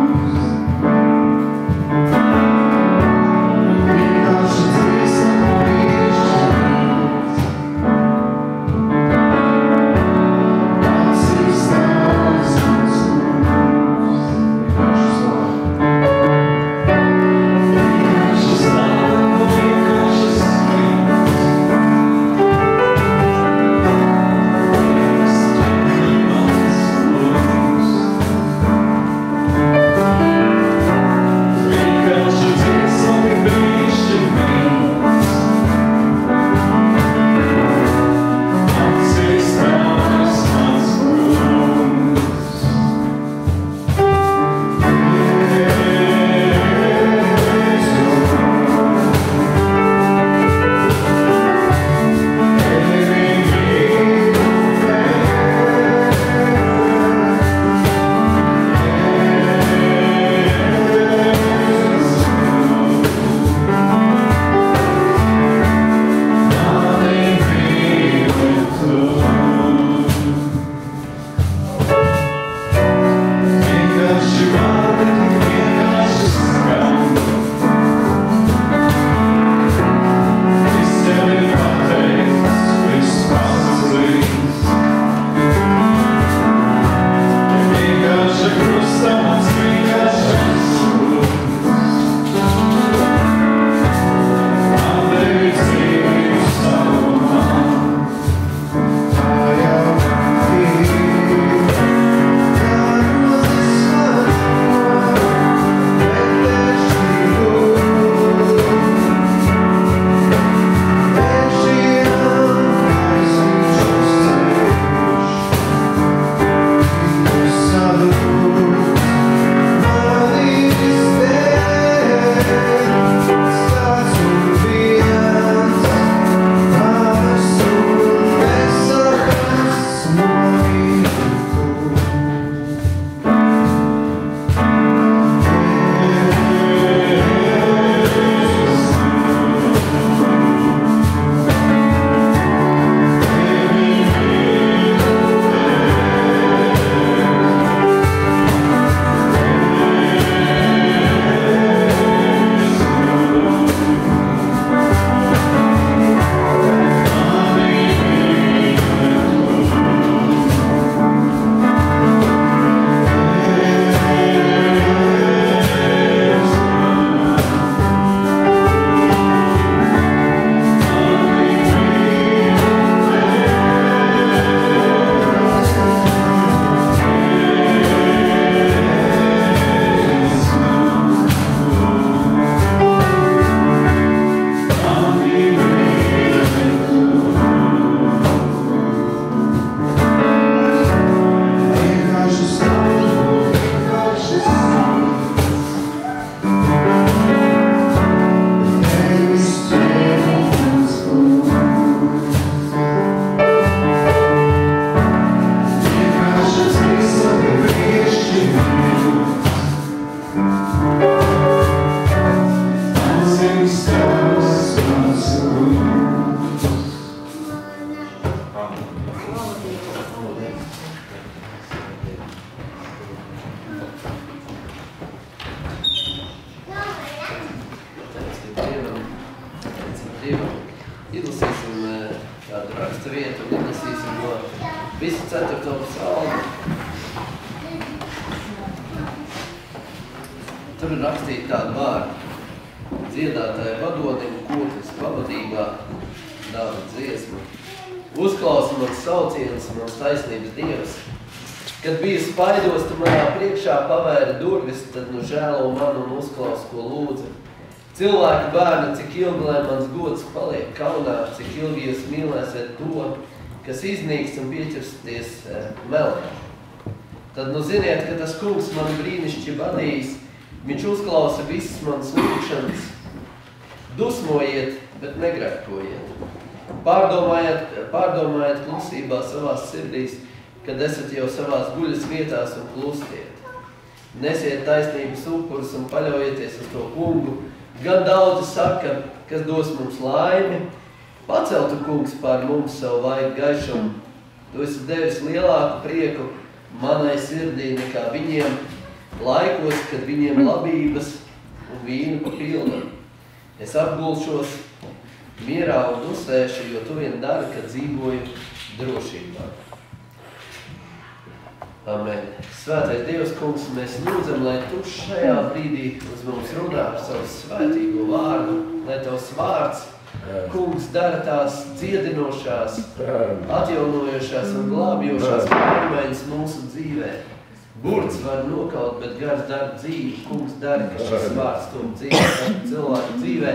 Dievam. Izlasīsim kādu raksta vietu un izlasīsim no visu 4. psalmu. Tur ir rakstīti tādu vārdu. Dziedātāja vadonim kotlis pavadībā dāva dziesmu. Uzklausi mans sauciens, mans taisnības Dievs. Kad biju spaidos, tu manā priekšā pavēri durvis, tad nu žēlo man un uzklaus, ko lūdzu. Cilvēku bērni, cik ilgi, lai mans gods paliek kaunā, cik ilgi jūs mīlēsiet to, kas iznīks un pieķersties melnā. Tad nu ziniet, ka tas kungs mani brīnišķi vadīs, viņš uzklausa visas manas lūgšanas. Dusmojiet, bet negrēkojiet. Pārdomājiet klusībā savās sirdīs, kad esat jau savās guļas vietās un klustiet. Nesiet taisnības upurus un paļaujieties uz to kungu. Gan daudzi saka, kas dos mums laimi. Paceltu kungs pār mums savu vaigu gaišumu. Tu esi devis lielāku prieku manai sirdī nekā viņiem, laikos, kad viņiem labības un vīnu pa pilnam. Es apgulšos mierā un dusēšu, jo tu vien dari, kad dzīvoju drošībā. Amen. Svētais Dievs, kungs, mēs lūdzam, lai tu šajā brīdī uz mums runā ar savu svētīgo vārdu, lai tavs vārds, kungs, dara tās dziedinošās, atjaunojošās un glābjošās pārmaiņas mūsu dzīvē. Burts var nokaut, bet gars dara dzīvi. Kungs dara, ka šis vārds tom dzīvi, cilvēku dzīvē,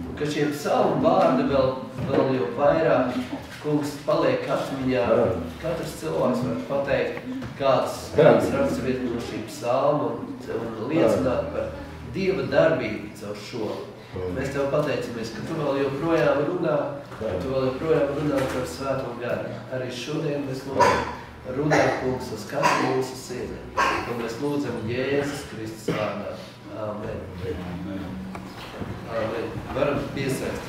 un ka šie psalmu vārdi vēl jau vairāk, kungs, paliek atmiņā. Katrs cilvēks var pateikt, kāds raksturvietas no šī psalma un liecināt par Dieva darbību caur šo. Mēs tev pateicamies, ka tu vēl joprojām runā, caur svēto garu. Arī šodien mēs lūdzam runā, kungs, uz katru mūsu sirdi. Un mēs lūdzam Jēzus Kristus vārdā. Amen. Amen. Varam piesaist.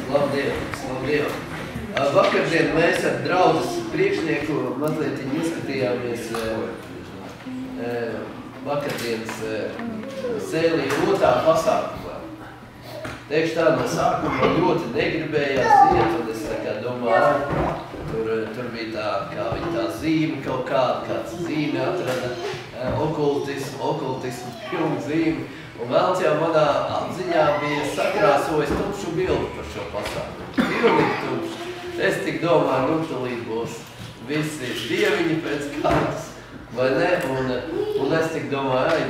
Slavu Dievu. Vakardien mēs ar draudzes priekšnieku mazliet ieskatījāmies vakardienas sēlī otrā pasākumā. Teikšu tā, no sākuma man ļoti negribējās iet, un es tā kā domāju, tur bija tā, kā viņa tā zīme kaut kāds zīme atrada, okultismu pilnu zīmi. Un vēlns jau manā apziņā bija sakrāsojis tumšu bildi par šo pasākumu. Pilnīgi tumšu. Es tik domāju, nu tulīt būs visi dieviņi pēc kārtas, vai ne? Un es tik domāju,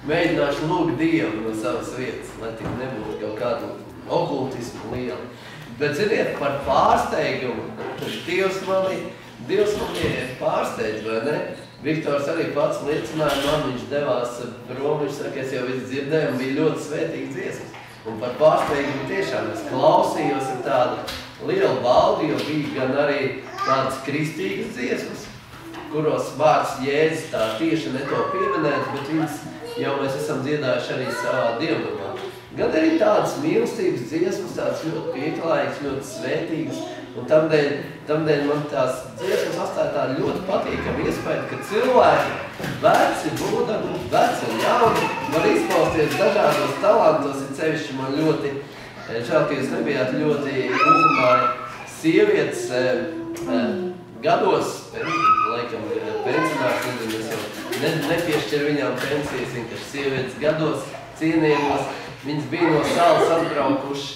mēģināšu lūgt Dievu no savas vietas, lai tik nebūtu kaut kādu okultismu lielu. Bet, ziniet, par pārsteigumu, Dievs mani pārsteidz, vai ne? Viktors arī pats liecināja man, viņš devās prom, viņš saka, es jau visu dzirdēju un bija ļoti svētīgi dziesmas. Un par pārsteigumu tiešām es klausījos ar tādu lielu baldi, jo bija gan arī tādas kristīgas dziesmas, kuros vārds Jēzus tā tieši ne to pieminēts, bet viņas jau mēs esam dziedājuši arī savā dievnamā. Gan arī tādas mīlestības dziesmas, tādas ļoti pieklājīgas, ļoti svētīgas, un tamdēļ man tās dziesmas atstāja tādu ļoti patīkamu iespēju, ka cilvēki, veci, būdami, veci un jauni, var izpausties dažādos talantos, ir sevišķi man ļoti, žēl, ka jūs nebijāt ļoti uzrunāja sievietes gados, laikam, pensionārs, nezinu, es jau nepiešķir viņām pensijas, vienkārši sievietes gados, cienījumos, viņas bija no salas atbraukuši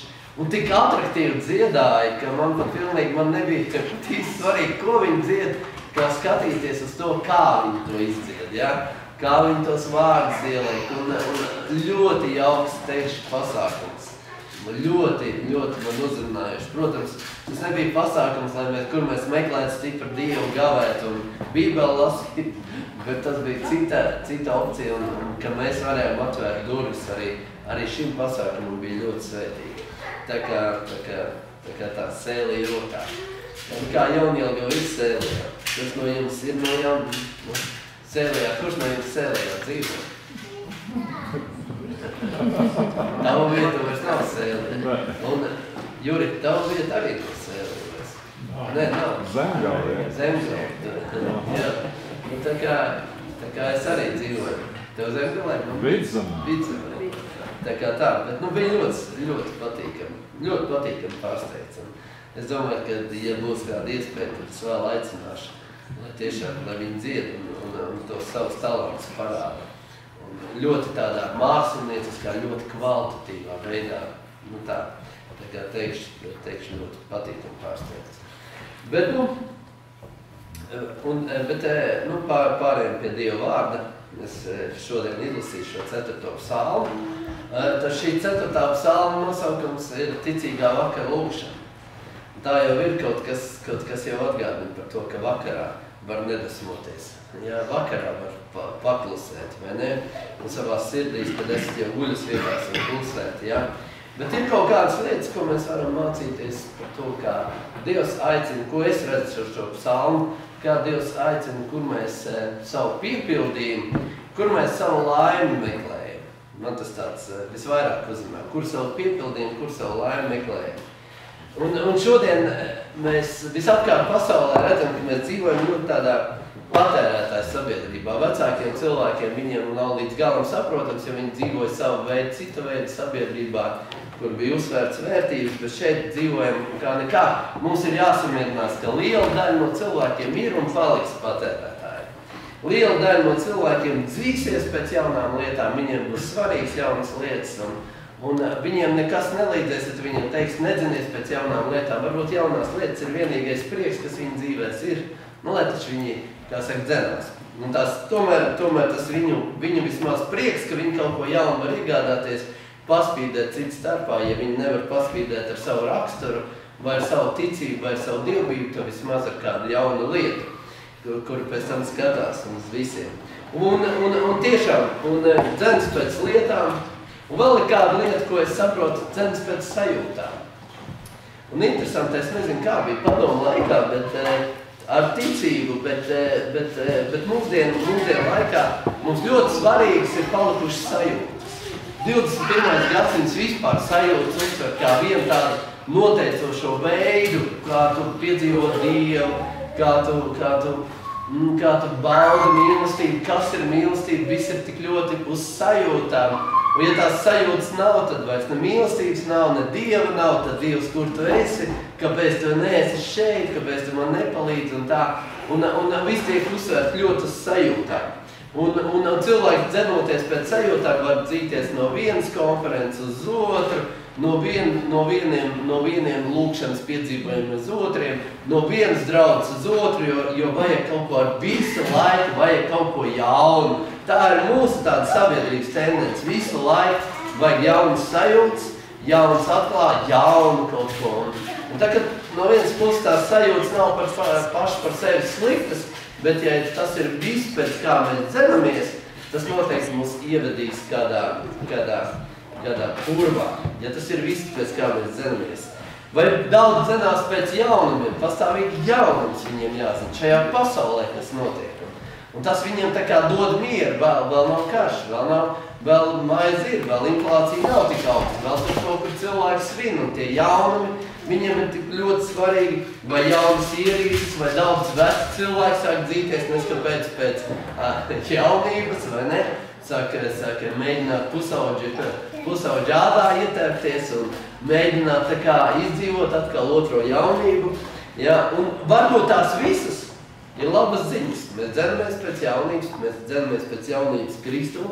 un tik atraktīvi dziedāja, ka man nebija tik svarīgi, ko viņi dzied, kā skatīties uz to, kā viņi to izdzied, ja? Kā viņi tos vārdus ieliek, un ļoti jauks teikšu pasākums. Ļoti man uzrunājuši. Protams, tas nebija pasākums, kur mēs meklētu stipru Dievu gavētu un Bībeli lasīt, bet tas bija cita opcija, un ka mēs varējām atvērt durvis arī šim pasākumam bija ļoti svētīgi. Tā kā tā sēlīja rokā. Un kā Jaunielga ir sēlijā? Kas no jums ir no sēlijā? Kurš no jums sēlijā dzīvo? Tavu vietu vairs nav sēlijā. Un Juri, tavu vietu arī nav sēlijā. Nē, nav. Zemgale. Jā. Tā kā es arī dzīvoju Tev Zemgalē? Vidzemē. Tā kā tā, bet bija ļoti patīkami. Ļoti patīkami pārsteigts. Es domāju, ka, ja būs kāda iespēja, tad es vēl aicināšu, lai tiešām, lai viņi dzied un to savus talantus parāda. Un ļoti tādā mākslinieciskā, ļoti kvalitatīvā veidā. Tā kā teikšu ļoti patīkami pārsteigts. Bet, pārējiem pie Dieva vārda, es šodien izlasīšu šo 4. psalmu. Tad šī 4. psalma nosaukums ir ticīgā vakara lūgšana. Tā jau ir kaut kas jau atgādina par to, ka vakarā var nedusmoties. Jā, vakarā var paklusēt, vai ne? Un savās sirdīs, kad esat jau guļas vietās un klusēt, jā. Bet ir kaut kādas lietas, ko mēs varam mācīties par to, kā Dievs aicina, ko es redzu šo psalmu, kā Dievs aicina, kur mēs savu piepildījumu, kur mēs savu laimi meklējam. Man tas tāds visvairāk uzrunā, kur savu piepildījumu, kur savu laimi meklējam. Un šodien mēs visapkārt pasaulē redzam, ka mēs dzīvojam ļoti tādā patērētāju sabiedrībā. Vecākiem cilvēkiem viņiem nav līdz galam saprotams, jo viņi dzīvoja savu veidu, citu veidu sabiedrībā, kur bija uzsvērts vērtības, bet šeit dzīvojam kā nekā. Mums ir jāsamierinās, ka liela daļa no cilvēkiem ir un paliks patērētāji. Liela daļa no cilvēkiem dzīsies pēc jaunām lietām, viņiem būs svarīgas jaunas lietas, un viņiem nekas nelīdzēs, tad viņiem teiks, nedzinies pēc jaunām lietām. Varbūt jaunās lietas ir vienīgais prieks, kas viņu dzīvēs ir, lai taču viņi, kā saka, dzenās. Un tomēr tas viņu vismaz prieks, ka viņi kaut ko jaunu var iegādāties, paspīdēt citu starpā, ja viņi nevar paspīdēt ar savu raksturu, vai ar savu ticību, vai ar savu dievbību, tad vismaz ar kādu jaunu lietu, kuru pēc tam skatās uz visiem. Un tiešām, dzens pēc lietām, un vēl ir kāda lieta, ko es saprotu, dzens pēc sajūtām. Un interesanti, es nezinu, kā bija padomu laikā, bet ar ticību, bet mūsdienu laikā mums ļoti svarīgas ir palikušas sajūtas. 21. gadsimts vispār sajūtas uztver kā vienu tādu noteicošo veidu, kā tu piedzīvo Dievu, kā tu baudi mīlestību, kas ir mīlestība, viss ir tik ļoti uz sajūtām. Un ja tās sajūtas nav, tad vairs ne mīlestības nav, ne Dieva nav, tad Dievs, kur tu esi, kāpēc tu neesi šeit, kāpēc tu man nepalīdzi un tā. Un viss tiek uzsvērt ļoti uz sajūtām. Un cilvēki dzenoties pēc sajūtām var dzīties no vienas konferences uz otru, no vieniem lūkšanas piedzīvojumiem uz otriem, no vienas draudzes uz otru, jo vajag kaut ko ar visu laiku, vajag kaut ko jaunu. Tā ir mūsu tāda sabiedrības tendence. Visu laiku vajag jaunas sajūtas, jaunas atklāt, jaunu kaut ko. Un tagad no vienas puses tās sajūtas nav paši par sevi sliktas, bet ja tas ir viss, pēc kā mēs dzenamies, tas noteikti mūs ievedīs kādā purvā. Ja tas ir viss, pēc kā mēs dzenamies. Vai daudz dzenās pēc jaunumiem, pastāvīgi jaunums viņiem jāzina šajā pasaulē, kas notiek. Un tas viņiem tā kā dod mieru, vēl nav karš, vēl maize ir, vēl inflācija nav tik augsta, vēl tur kaut kur cilvēki svin, un tie jaunumi, viņiem ir tik ļoti svarīgi, vai jaunas ierīces, vai daudz veci cilvēki sāk dzīties, neskapēc pēc jaunības, vai ne? Sāk mēģināt pusauģi ādā ietērpties un mēģināt tā kā izdzīvot atkal otro jaunību. Ja? Un varbūt tās visas ir labas ziņas. Mēs dzenamies pēc jaunības, mēs dzenamies pēc jaunības Kristu,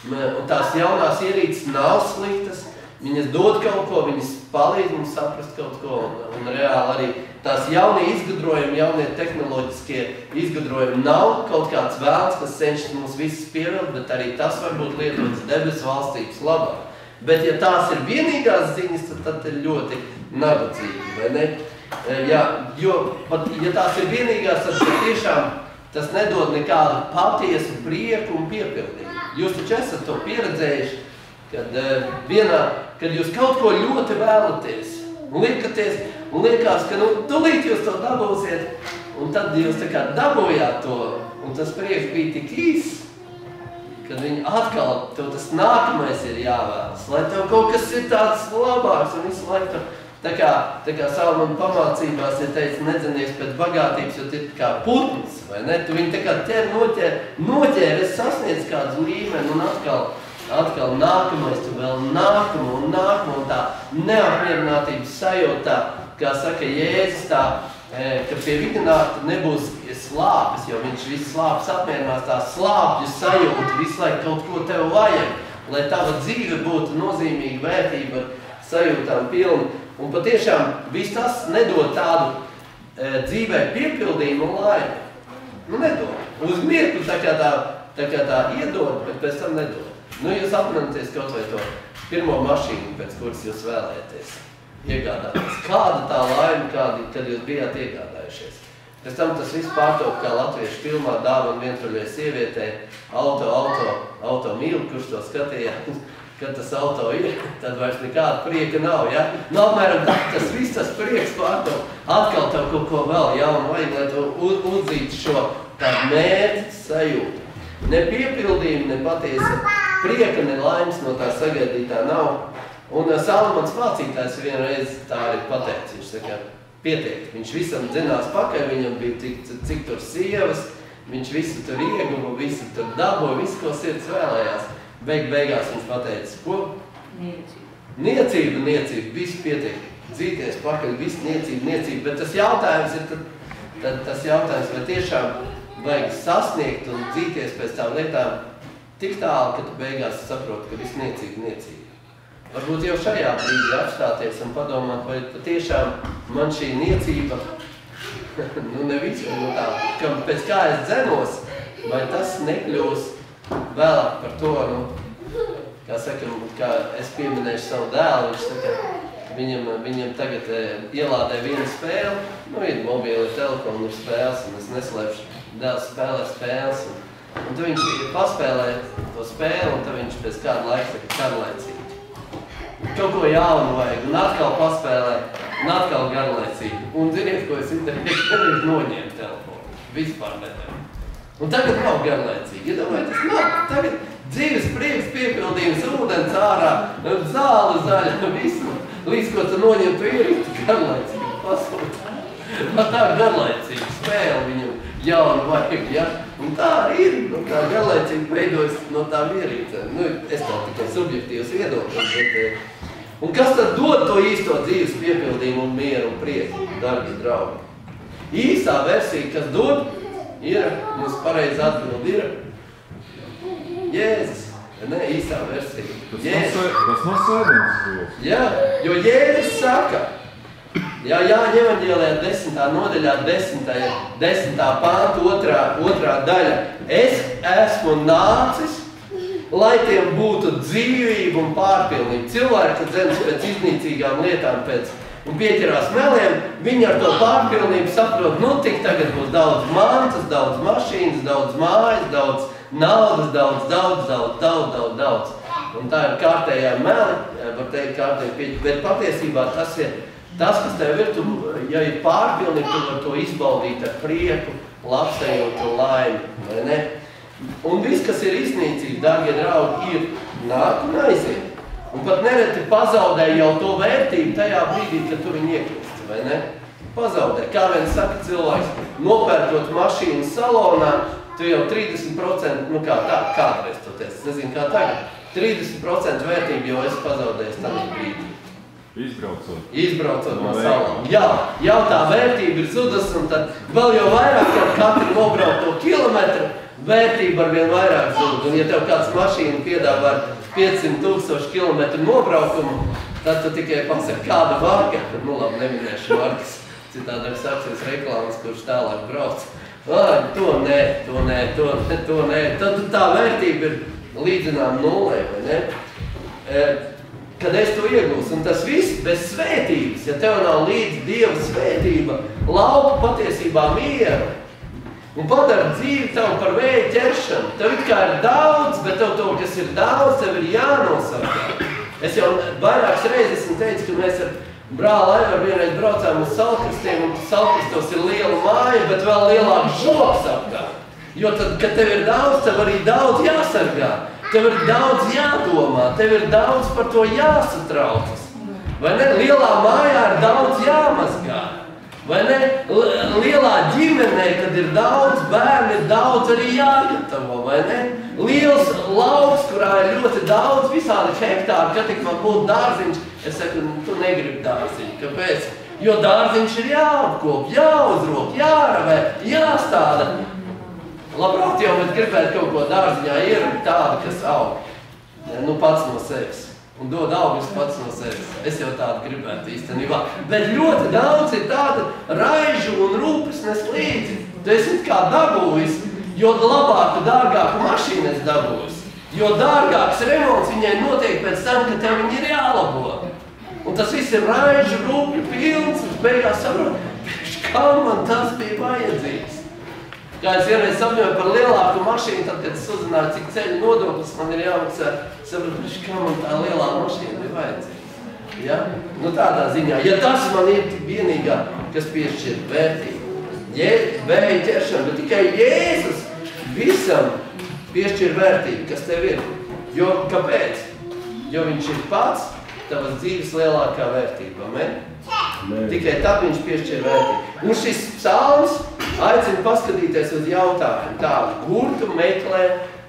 un tās jaunās ierīces nav sliktas, viņas dod kaut ko, viņas palīdz mums saprast kaut ko, un reāli arī tās jaunie izgudrojumi, jaunie tehnoloģiskie izgudrojumi nav kaut kāds vēlns, kas cenšas mums visus pievilkt, bet arī tas var būt lietots debesu valstības labā. Bet ja tās ir vienīgās ziņas, tad ir ļoti nabadzīgi, vai ne? Ja tās ir vienīgās, tad tiešām tas nedod nekādu patiesu prieku un piepildījumu. Jūs taču esat to pieredzējuši, kad jūs kaut ko ļoti vēlaties un liekas, ka tūlīt jūs to dabūsiet, un tad jūs tā kā dabūjāt to, un tas prieks bija tik īss, kad viņi atkal, tev tas nākamais ir jāvēlas, lai tev kaut kas ir tāds labāks, un visu laiku tā kā Salamana pamācībās ir teicis, nedzenies pēc bagātības, jo tie ir kā putns, vai ne? Tu viņi tā kā noķēri, es sasniedz kādu līmeni un atkal nākamais, tu vēl nākamo un tā neapmierinātības sajūtā, kā saka Jēzus tā, ka pie viņa nāk nebūs slāpes, jo viņš visu slāpes apmierinās, tā slāpju sajūta, visu laiku kaut ko tev vajag, lai tava dzīve būtu nozīmīga vērtība ar sajūtām pilna. Un patiešām viss tas nedod tādu dzīvē piepildījumu un laimu. Nu, nedod. Uz mirkli tā kā tā iedod, bet pēc tam nedod. Nu, jūs apminaties kaut vai to pirmo mašīnu, pēc kuras jūs vēlēties iegādāties. Kāda tā laime, kad jūs bijāt iegādājušies? Pēc tam tas viss pārtop, kā latviešu filmā dāvana vientuļai sievietei, auto mīl, kurš to skatījās. Kad tas auto ir, tad vairs nekāda prieka nav, ja? Nu, apmēram tas viss tas prieks pārtop. Atkal tev kaut ko vēl jaunu vajag, lai tu udzītu šo tādu mērķi sajūtu. Ne piepildījumi, ne patiesa prieka, ne laimes no tā sagaidītā nav. Un Salamans mācītājs vienreiz tā arī pateica, viņš saka, pietiek. Viņš visam dzinās pakaļ, viņam bija cik tur sievas, viņš visu tur ieguva, visu tur dabūja, visu, ko sirds vēlējās. Beigās viņš pateica, ko? Niecība, viss pietiek. Dzīties pakaļ, viss niecība, bet tas jautājums ir, tas jautājums, vai tiešām vajag sasniegt un dzīties pēc tām lietām tik tālu, ka tu beigās saproti, ka viss niecība. Varbūt jau šajā brīdī apstāties un padomāt, vai patiešām man šī niecība, nu nevis, no tā, ka pēc kā es dzenos, vai tas nekļūs vēlāk par to, nu, kā saka, kā es pieminēšu savu dēlu, viņš saka, viņam tagad ielādē vienu spēli, nu, ir mobili telefonu, ir spēles, un es neslēpšu, dēls spēlē spēles, un tad viņš paspēlē to spēli, un tad viņš pēc kāda laika saka, garlaicīgi. Kaut ko jaunu vajag, un atkal paspēlē, un atkal garlaicīgi. Un ziniet, ko es interpretu, kad viņš noņēma telefonu. Vispār nevar. Un tagad nav garlaicīgi. Iedomājieties, nav. Tagad dzīves prieks, piepildījums, ūdens ārā, zāle zaļa, visu. Līdz ko tu noņem, tu ierīti garlaicīgi. Pasūti. Tā garlaicīgi spēle viņam jaunu vajag, ja? Un tā arī ir. Un tā garlaicīgi veidojas no tām ierīcēm. Nu, es tā tikai subjektīvs viedoklis, bet... Un kas tad dod to īsto dzīves piepildījumu un mieru un prieku, dargi draugi? Īsā versija, kas dod, ir, mums pareizi atbild ir Jēzus, ne, īsā versija. Tas nav svētdienas. Jā, jo Jēzus saka, Jāņa evaņģēlijā 10. nodaļā, 10. pānta, 2. daļa. Es esmu nācis, lai tiem būtu dzīvība un pārpilnība. Cilvēki, kad dzenas pēc iznīcīgām lietām, un pieķerās meliem, viņi ar to pārpilnību saprot, nu tik tagad būs daudz mantas, daudz mašīnas, daudz mājas, daudz naudas, daudz. Un tā ir kārtējā meli, var teikt kārtējā pieķer, bet patiesībā tas ir tas, kas tev ir, ja ir pārpilnība, tu var to izbaudīt ar prieku, labsajūtu un laimi, vai ne? Un viss, kas ir iznīcība, dārgie draugi, ir nāk un aiziet. Un pat nereti pazaudē jau to vērtību tajā brīdī, kad tu viņu iekļūsti, vai ne? Pazaudē. Kā vien saka cilvēks, nopērkot mašīnu salonā, tu jau 30%, nu kā tā, kādreiz tu teici, es nezinu kā tagad, 30% vērtību jau esi pazaudējis tādā brīdī. Izbraucot no salām. Jā, jau tā vērtība ir zudus, un tad vēl jau vairāk, kad katru nobraukto kilometru, vērtība ar vien vairāk zud. Un ja tev kāds mašīna piedāvā 500,000 kilometru nobraukumu, tad tu tikai pasaki, kāda varga, nu labi, neminēšu vargas, citādāk sāksies reklāmas, kurš tālāk brauc. To nē. Tad tā vērtība ir līdzinām nulē, vai ne? Kad es to iegūstu, un tas viss bez svētības, ja tev nav līdz Dieva svētība, laupa patiesībā mieru un padara dzīvi tev par vēja ķeršanu. Tev it kā ir daudz, bet tev to, kas ir daudz, tev ir jānosargā. Es jau vairākas reizes esmu teicis, ka mēs ar brāli Aivaru vienreiz braucām uz Salkristiem, un Salkristos ir liela māja, bet vēl lielāks žoks apkārt. Jo tad, kad tev ir daudz, tev arī daudz jāsargā. Tev ir daudz jādomā, tev ir daudz par to jāsatraucas. Vai ne? Lielā mājā ir daudz jāmazgā. Vai ne? Lielā ģimenē, kad ir daudz bērni, ir daudz arī jāgatavo, vai ne? Liels lauks, kurā ir ļoti daudz visādi hektāri, kad tik man būtu dārziņš, es saku, tu negribi dārziņu. Kāpēc? Jo dārziņš ir jāapkop, jāuzrok, jāravē, jāstāda. Labprāt jau, bet gribētu kaut ko dārziņā ierakt tādu, kas aug. Nu, pats no sevis. Un dod augus pats no sevis. Es jau tādu gribētu īstenībā. Bet ļoti daudz ir tāda raižu un rūpes nes līdzi. Tu esi kā dabūjis, jo labāku, dārgāku mašīnu esi dabūjis. Jo dārgāks remonts viņai notiek pēc tam, ka tev viņi ir jālabo. Un tas viss ir raižu, rūpju pilns, un beigās saprot, kā man tas bija vajadzīgs. Kā es vienreiz sapņoju par lielāku mašīnu, tad, kad es uzzināju, cik ceļu nodoklis man ir jāmaksā, sapratu, kā man tā lielā mašīna bija vajadzīga. Ja? Nu tādā ziņā, ja tas man ir tik vienīgā, kas piešķir vērtību. Vēja ķeršana, bet tikai Jēzus visam piešķir vērtību, kas tev ir. Jo kāpēc? Jo viņš ir pats tavas dzīves lielākā vērtība, amen? Tikai tad viņš piešķir vērtību. Un šis psalms aicina paskatīties uz jautājumu tādu, kur tu meklē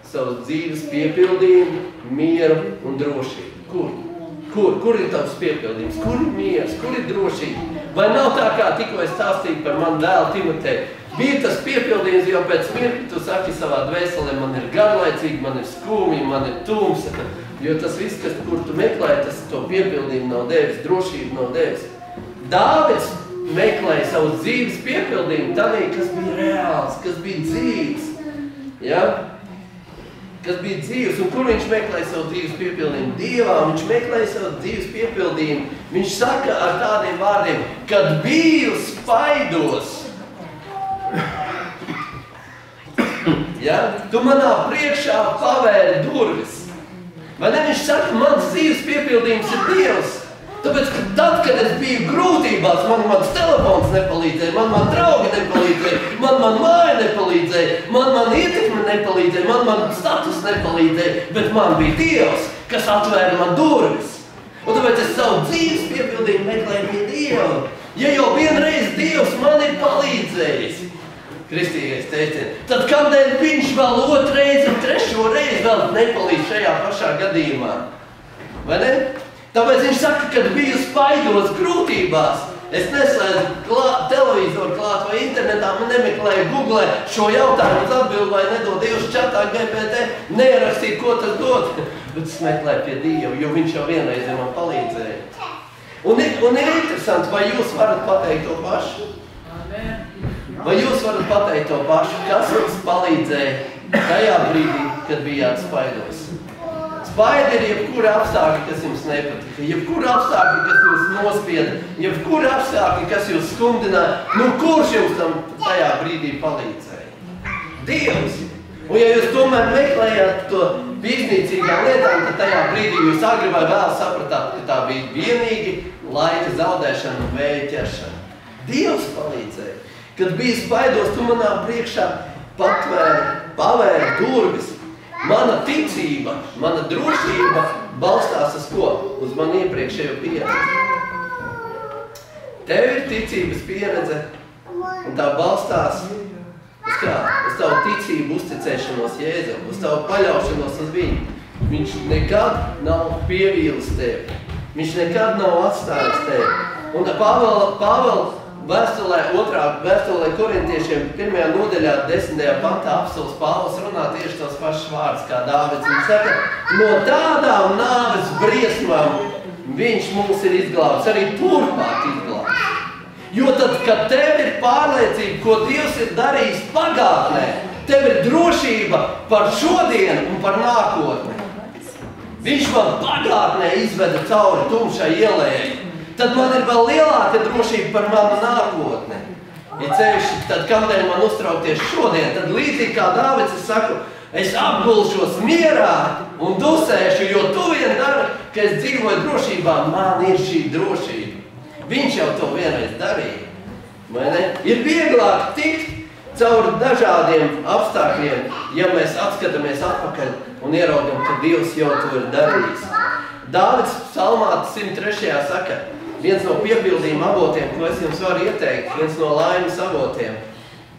savas dzīves piepildījumu, mieru un drošību? Kur ir tavs piepildījums? Kur ir miers? Kur ir drošība? Vai nav tā, kā tikko es stāstīju par manu dēlu Timoteju? Bija tas piepildījums, jo pēc mirkļa tu saki savā dvēselē, man ir garlaicīgi, man ir skūmi, man ir tumsa. Jo tas viss, kur tu meklē, tas to piepildījumu nav devis, drošību nav devis. Dāvids meklēja savu dzīves piepildījumu tādī, kas bija reāls, kas bija dzīves. Ja? Kas bija dzīves. Un kur viņš meklēja savu dzīves piepildījumu? Dievā viņš meklēja savu dzīves piepildījumu. Viņš saka ar tādiem vārdiem, kad biju spaidos. Ja? Tu manā priekšā pavēri durvis. Vai ne? Viņš saka, mans dzīves piepildījums ir Dievs. Tāpēc, ka tad, kad es biju grūtībās, mans telefons nepalīdzēja, man draugi nepalīdzēja, man māja nepalīdzēja, man ietekme nepalīdzēja, man status nepalīdzēja, bet man bija Dievs, kas atvēra man durvis. Un tāpēc es savu dzīves piepildījumu meklēju pie Dieva. Ja jau vienreiz Dievs man ir palīdzējis, kristīgais teiciens, tad kādēļ viņš vēl otrais un trešo reizi vēl nepalīdz šajā pašā gadījumā? Vai ne? Tāpēc viņš saka, kad biju spaidos grūtībās, es neslēdzu televizoru klāt vai internetā, nemeklēju Google šo jautājumu uz atbildi vai nedod Dievs čatā GPT, nerakstīt, ko tas dod. Bet es meklēju pie Dieva, jo viņš jau vienreiz man palīdzēja. Un ir interesanti, vai jūs varat pateikt to pašu? Vai jūs varat pateikt to pašu, kas jums palīdzēja tajā brīdī, kad bijāt spaidos? Spaidi ir jebkura apstākļa, kas jums nepatika, jebkura apstākļa, kas jūs nospieda, jebkura apstākļa, kas jūs skumdināja. Nu, kurš jums tam tajā brīdī palīdzēja? Dievs! Un ja jūs tomēr meklējāt to pīznīcīgām lietām, tad tajā brīdī jūs agri vai vēl sapratāt, ka tā bija vienīgi laika zaudēšana un vēja ķeršana. Dievs palīdzēja. Kad bija spaidos, tu manā priekšā pavēri durvis. Mana ticība, mana drošība balstās uz ko? Uz manu iepriekšējo pieredzi. Tev ir ticības pieredze, un tā balstās uz kā? Uz tavu ticību, uzticēšanos Jēzum, uz tavu paļaušanos uz viņu. Viņš nekad nav pievīlis tevi. Viņš nekad nav atstājis tevi. Un Pāvela vēstulē korintiešiem 1. nodaļā 10. pantā apstulis Pāvils runā tieši tos pašus vārdus kā Dāvids. Viņš saka, no tādām nāves briesmām viņš mūs ir izglābs, arī turpmāk izglābs. Jo tad, kad tev ir pārliecība, ko Dievs ir darījis pagātnē, tev ir drošība par šodienu un par nākotni. Viņš man pagātnē izveda cauri tumšai ielējai. Tad man ir vēl lielāka drošība par manu nākotni. Ja ceļš, tad kādēļ man uztraukties šodien, tad līdzīgi kā Dāvids, es saku, es apgulšos mierā un dusēšu, jo tu vien dari, ka es dzīvoju drošībā, man ir šī drošība. Viņš jau to vienreiz darīja. Vai ne? Ir vieglāk tikt caur dažādiem apstākļiem, ja mēs atskatāmies atpakaļ un ieraugam, ka Dievs jau to ir darījis. Dāvids psalmā 103. saka, viens no piepildījuma avotiem, ko es jums varu ieteikt, viens no laimes avotiem.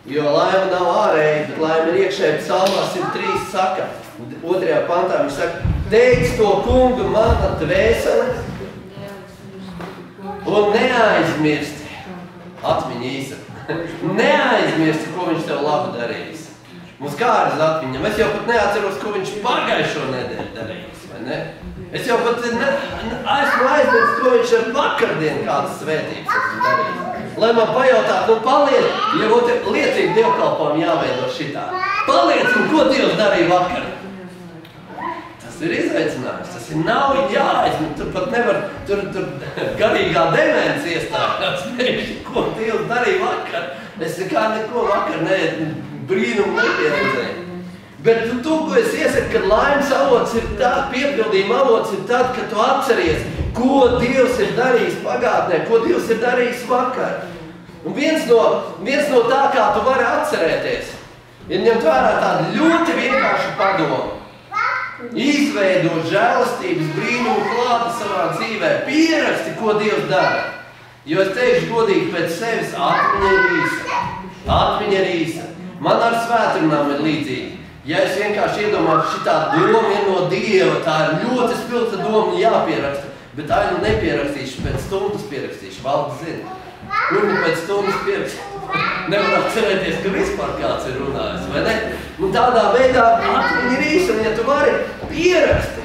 Jo laima nav ārēja, bet laima ir iekšēji. Psalmā 103 saka, 2. pantā viņš saka, teic to kungu mana dvēsele un neaizmirsti, atmiņa īsa, neaizmirsti, ko viņš tev labu darījis. Mums kā ar atmiņam, es jau pat neatceros, ko viņš pagājušo nedēļu darījis, vai ne? Es jau pat esmu aizmirst, ko viņš ar vakardienu kādas svētības esmu darījis. Lai man pajautātu, paliec, ja liecīgi dievkalpojumu jāveido šitā. Paliec, un ko Dievs darīja vakar? Tas ir izaicinājums, tas ir nav jāaizmirst, tur pat nevar, tur garīgā demence iestājās, ko Dievs darīja vakar. Es nekā neko vakar brīnumu nepieredzēju. Bet to, ko es iesaku, kad laimes avots ir tā, piepildījuma avots ir tad, kad tu atceries, ko Dievs ir darījis pagātnē, ko Dievs ir darījis vakar. Un viens no tā, kā tu vari atcerēties, ir ņemt vērā tādu ļoti vienkāršu padomu. Izveidot žēlastības brīnumu klāta savā dzīvē, pieraksti, ko Dievs dara. Jo es teikšu godīgi pēc sevis, atmiņa ir īsa. Man ar svētdienām ir līdzīgi. Ja es vienkārši iedomātu, šitā doma ir no Dieva, tā ir ļoti spilgta doma jāpieraksta, bet nu nepierakstīšu, pēc stundas pierakstīšu, Valdes zina. Kur nu pēc stundas pierakstīšu? Nevar atcerēties, ka vispār kāds ir runājis, vai ne? Un tādā veidā atmiņa ir īsa, un ja tu vari pieraksti,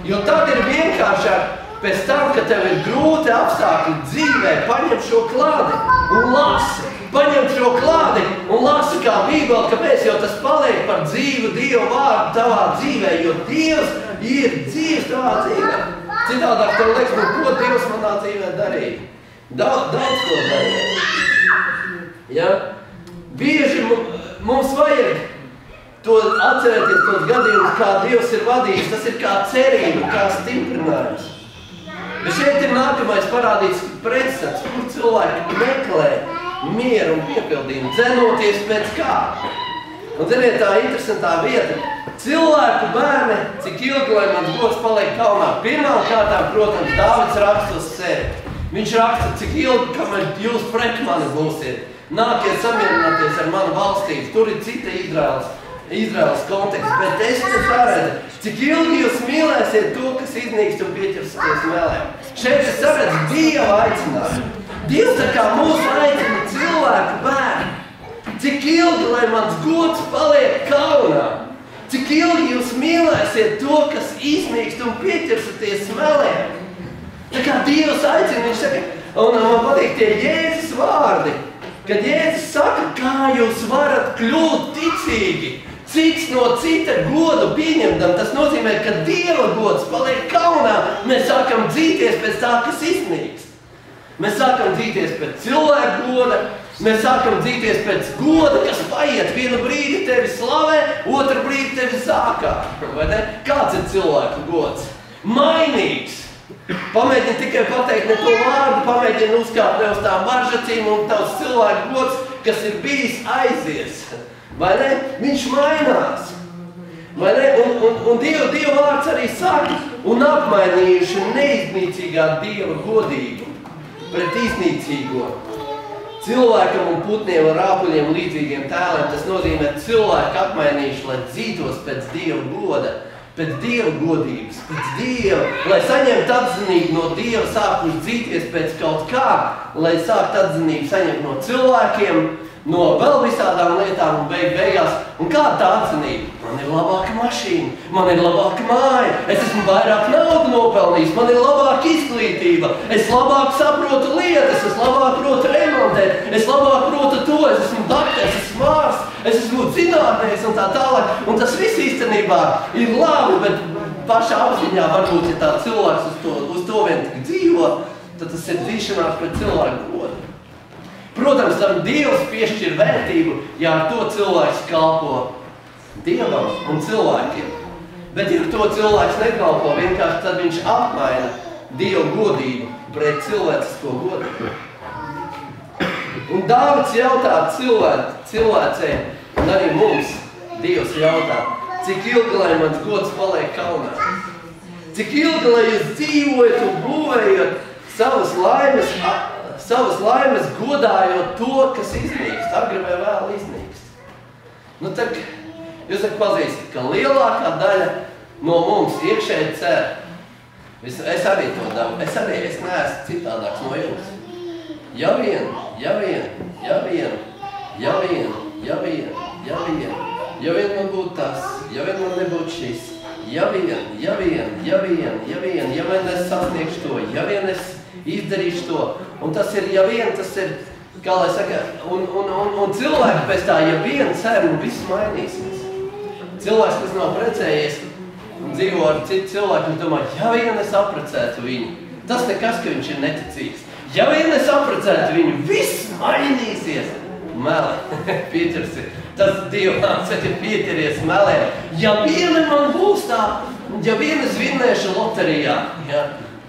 jo tad ir vienkāršāk pēc tam, kad tev ir grūti apstākļi dzīvē, paņem šo klādi un lasi. Paņem šo klādi un lasi kā Bībeli, kāpēc, jo tas paliek par dzīvu Dieva vārdu tavā dzīvē, jo Dievs ir dzīvs tavā dzīvē. Citādāk tev liekas, ko Dievs manā dzīvē darīja? Daudz ko darīja. Ja? Bieži mums vajag to atcerēties tos gadījumus, kā Dievs ir vadījis, tas ir kā cerība, kā stiprinājums. Bet šeit ir nākamais parādīts pretstats, kur cilvēki meklē mieru un piepildījumu, dzenoties pēc kā. Un ziniet, tā interesantā vieta. Cilvēku bērni, cik ilgi, lai mans gods paliek kalnā. Pirmām kārtām, protams, Dāvids raksta uz sevi. Viņš raksta, cik ilgi, kamēr jūs pret mani būsiet. Nākiet samierināties ar manu valstību. Tur ir cita Izraels konteksts, bet es te saredzu, cik ilgi jūs mīlēsiet to, kas iznīkst un pieķersaties mēlēm. Šeit es saredzu Dieva aicinājumu. Dievs tā kā mūs aicina cilvēku bērni. Cik ilgi, lai mans gods paliek kaunā? Cik ilgi jūs mīlēsiet to, kas iznīkst un pieķersaties smelēm? Tā kā Dievs aicina, viņš saka, un man patīk tie Jēzus vārdi, kad Jēzus saka, kā jūs varat kļūt ticīgi, cits no cita godu pieņemdam, tas nozīmē, ka Dieva gods paliek kaunā, mēs sākam dzīties pēc tā, kas iznīkst. Mēs sākam dzīties pēc cilvēku goda, mēs sākam dzīties pēc goda, kas paiet. Vienu brīdi tevi slavē, otru brīdi tevi zākā. Vai ne? Kāds ir cilvēku gods? Mainīgs. Pamēģini tikai pateikt ne to vārdu, pamēģini uzkāpt ne uz tām varžacīm un tavs cilvēku gods, kas ir bijis aizies. Vai ne? Viņš mainās. Vai ne? Un Dieva vārds arī saka, un apmainījuši neiznīcīgā Dieva godību pret iznīcīgo. Cilvēkam un putniem un rāpuļiem līdzīgiem tēliem, tas nozīmē cilvēku apmainījuši, lai dzītos pēc Dieva goda, pēc Dieva godības, pēc Dieva, lai saņemtu atzinību no Dieva, sākuši dzīties pēc kaut kā, lai sāktu atzinību saņemt no cilvēkiem, no vēl visādām lietām un beigās. Un kāda tā atzinība? Man ir labāka mašīna, man ir labāka māja, es esmu vairāk naudu nopelnījis, man ir labāka izglītība, es labāk saprotu lietas, es labāk protu remontēt, es labāk protu to, es esmu dakteris, es esmu ārsts, es esmu zinātnējs un tā tālāk. Un tas viss īstenībā ir labi, bet pašā apziņā varbūt, ja tā cilvēks uz to vien tik dzīvo, tad tas ir dzīšanās pret cilvēku godu. Protams, tam Dievs piešķir vērtību, ja ar to cilvēks kalpo Dievam un cilvēkiem. Bet ja to cilvēks nekalpo, vienkārši tad viņš apmaina Dieva godību pret cilvēcisko godību. Un Dāvids jautā cilvēcei, un arī mums Dievs jautā, cik ilgi, lai mans gods paliek kalnā? Cik ilgi, lai jūs dzīvojat un būvējat savas laimes godājot to, kas iznīkst, agri vai vēl iznīkst. Nu, tad, jūs pazīstat, ka lielākā daļa no mums iekšēji cer. Es arī to daru. Es neesmu citādāks no jums. Ja vien man būtu tas, ja vien man nebūtu šis, ja vien es sasniegšu to, ja vien es izdarīšu to, un tas ir, kā lai saka, un cilvēki pēc tā, ja vien cer, un viss mainīsies. Cilvēks, kas nav precējies, un dzīvo ar citu cilvēku, un domā, ja vien es apprecētu viņu, tas nekas, ka viņš ir neticīgs. Ja vien es apprecētu viņu, viss mainīsies. Meli, Pīters ir. Tas Dievs ir pieķeries melēm. Ja viena man būs tā, ja viena es vinnēšu loterijā, ja,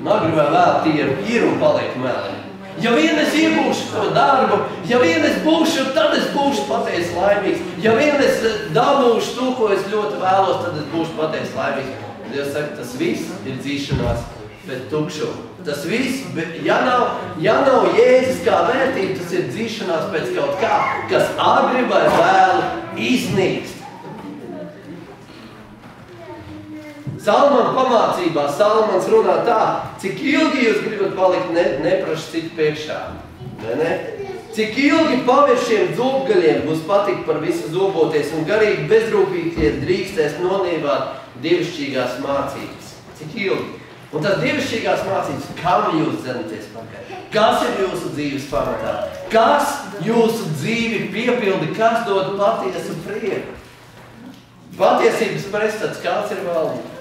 agri vai vēl tie ir un paliek melēm. Ja vien es iegūšu to darbu, ja vien es būšu, tad es būšu patiesi laimīgs. Ja vien es dabūšu to, ko es ļoti vēlos, tad es būšu patiesi laimīgs. Dievs saka, tas viss ir dzīšanās pēc tukšuma. Tas viss, ja nav Jēzus kā vērtība, tas ir dzīšanās pēc kaut kā, kas agri vai vēlu iznīkst. Salmana pamācībā Salmans runā tā, cik ilgi jūs gribat palikt nepraši citu priekšā, vai ne? Cik ilgi paviršiem zobgaļiem būs patikt par visu zoboties un garīgi bezrūpīgie drīkstēs nonievāt dievišķīgās mācības. Cik ilgi? Un tas dievišķīgās mācības, kam jūs zenaties pakaļ? Kas ir jūsu dzīves pamatā? Kas jūsu dzīvi piepildi? Kas dod patiesu prieku? Patiesības prestats, kāds ir valdība?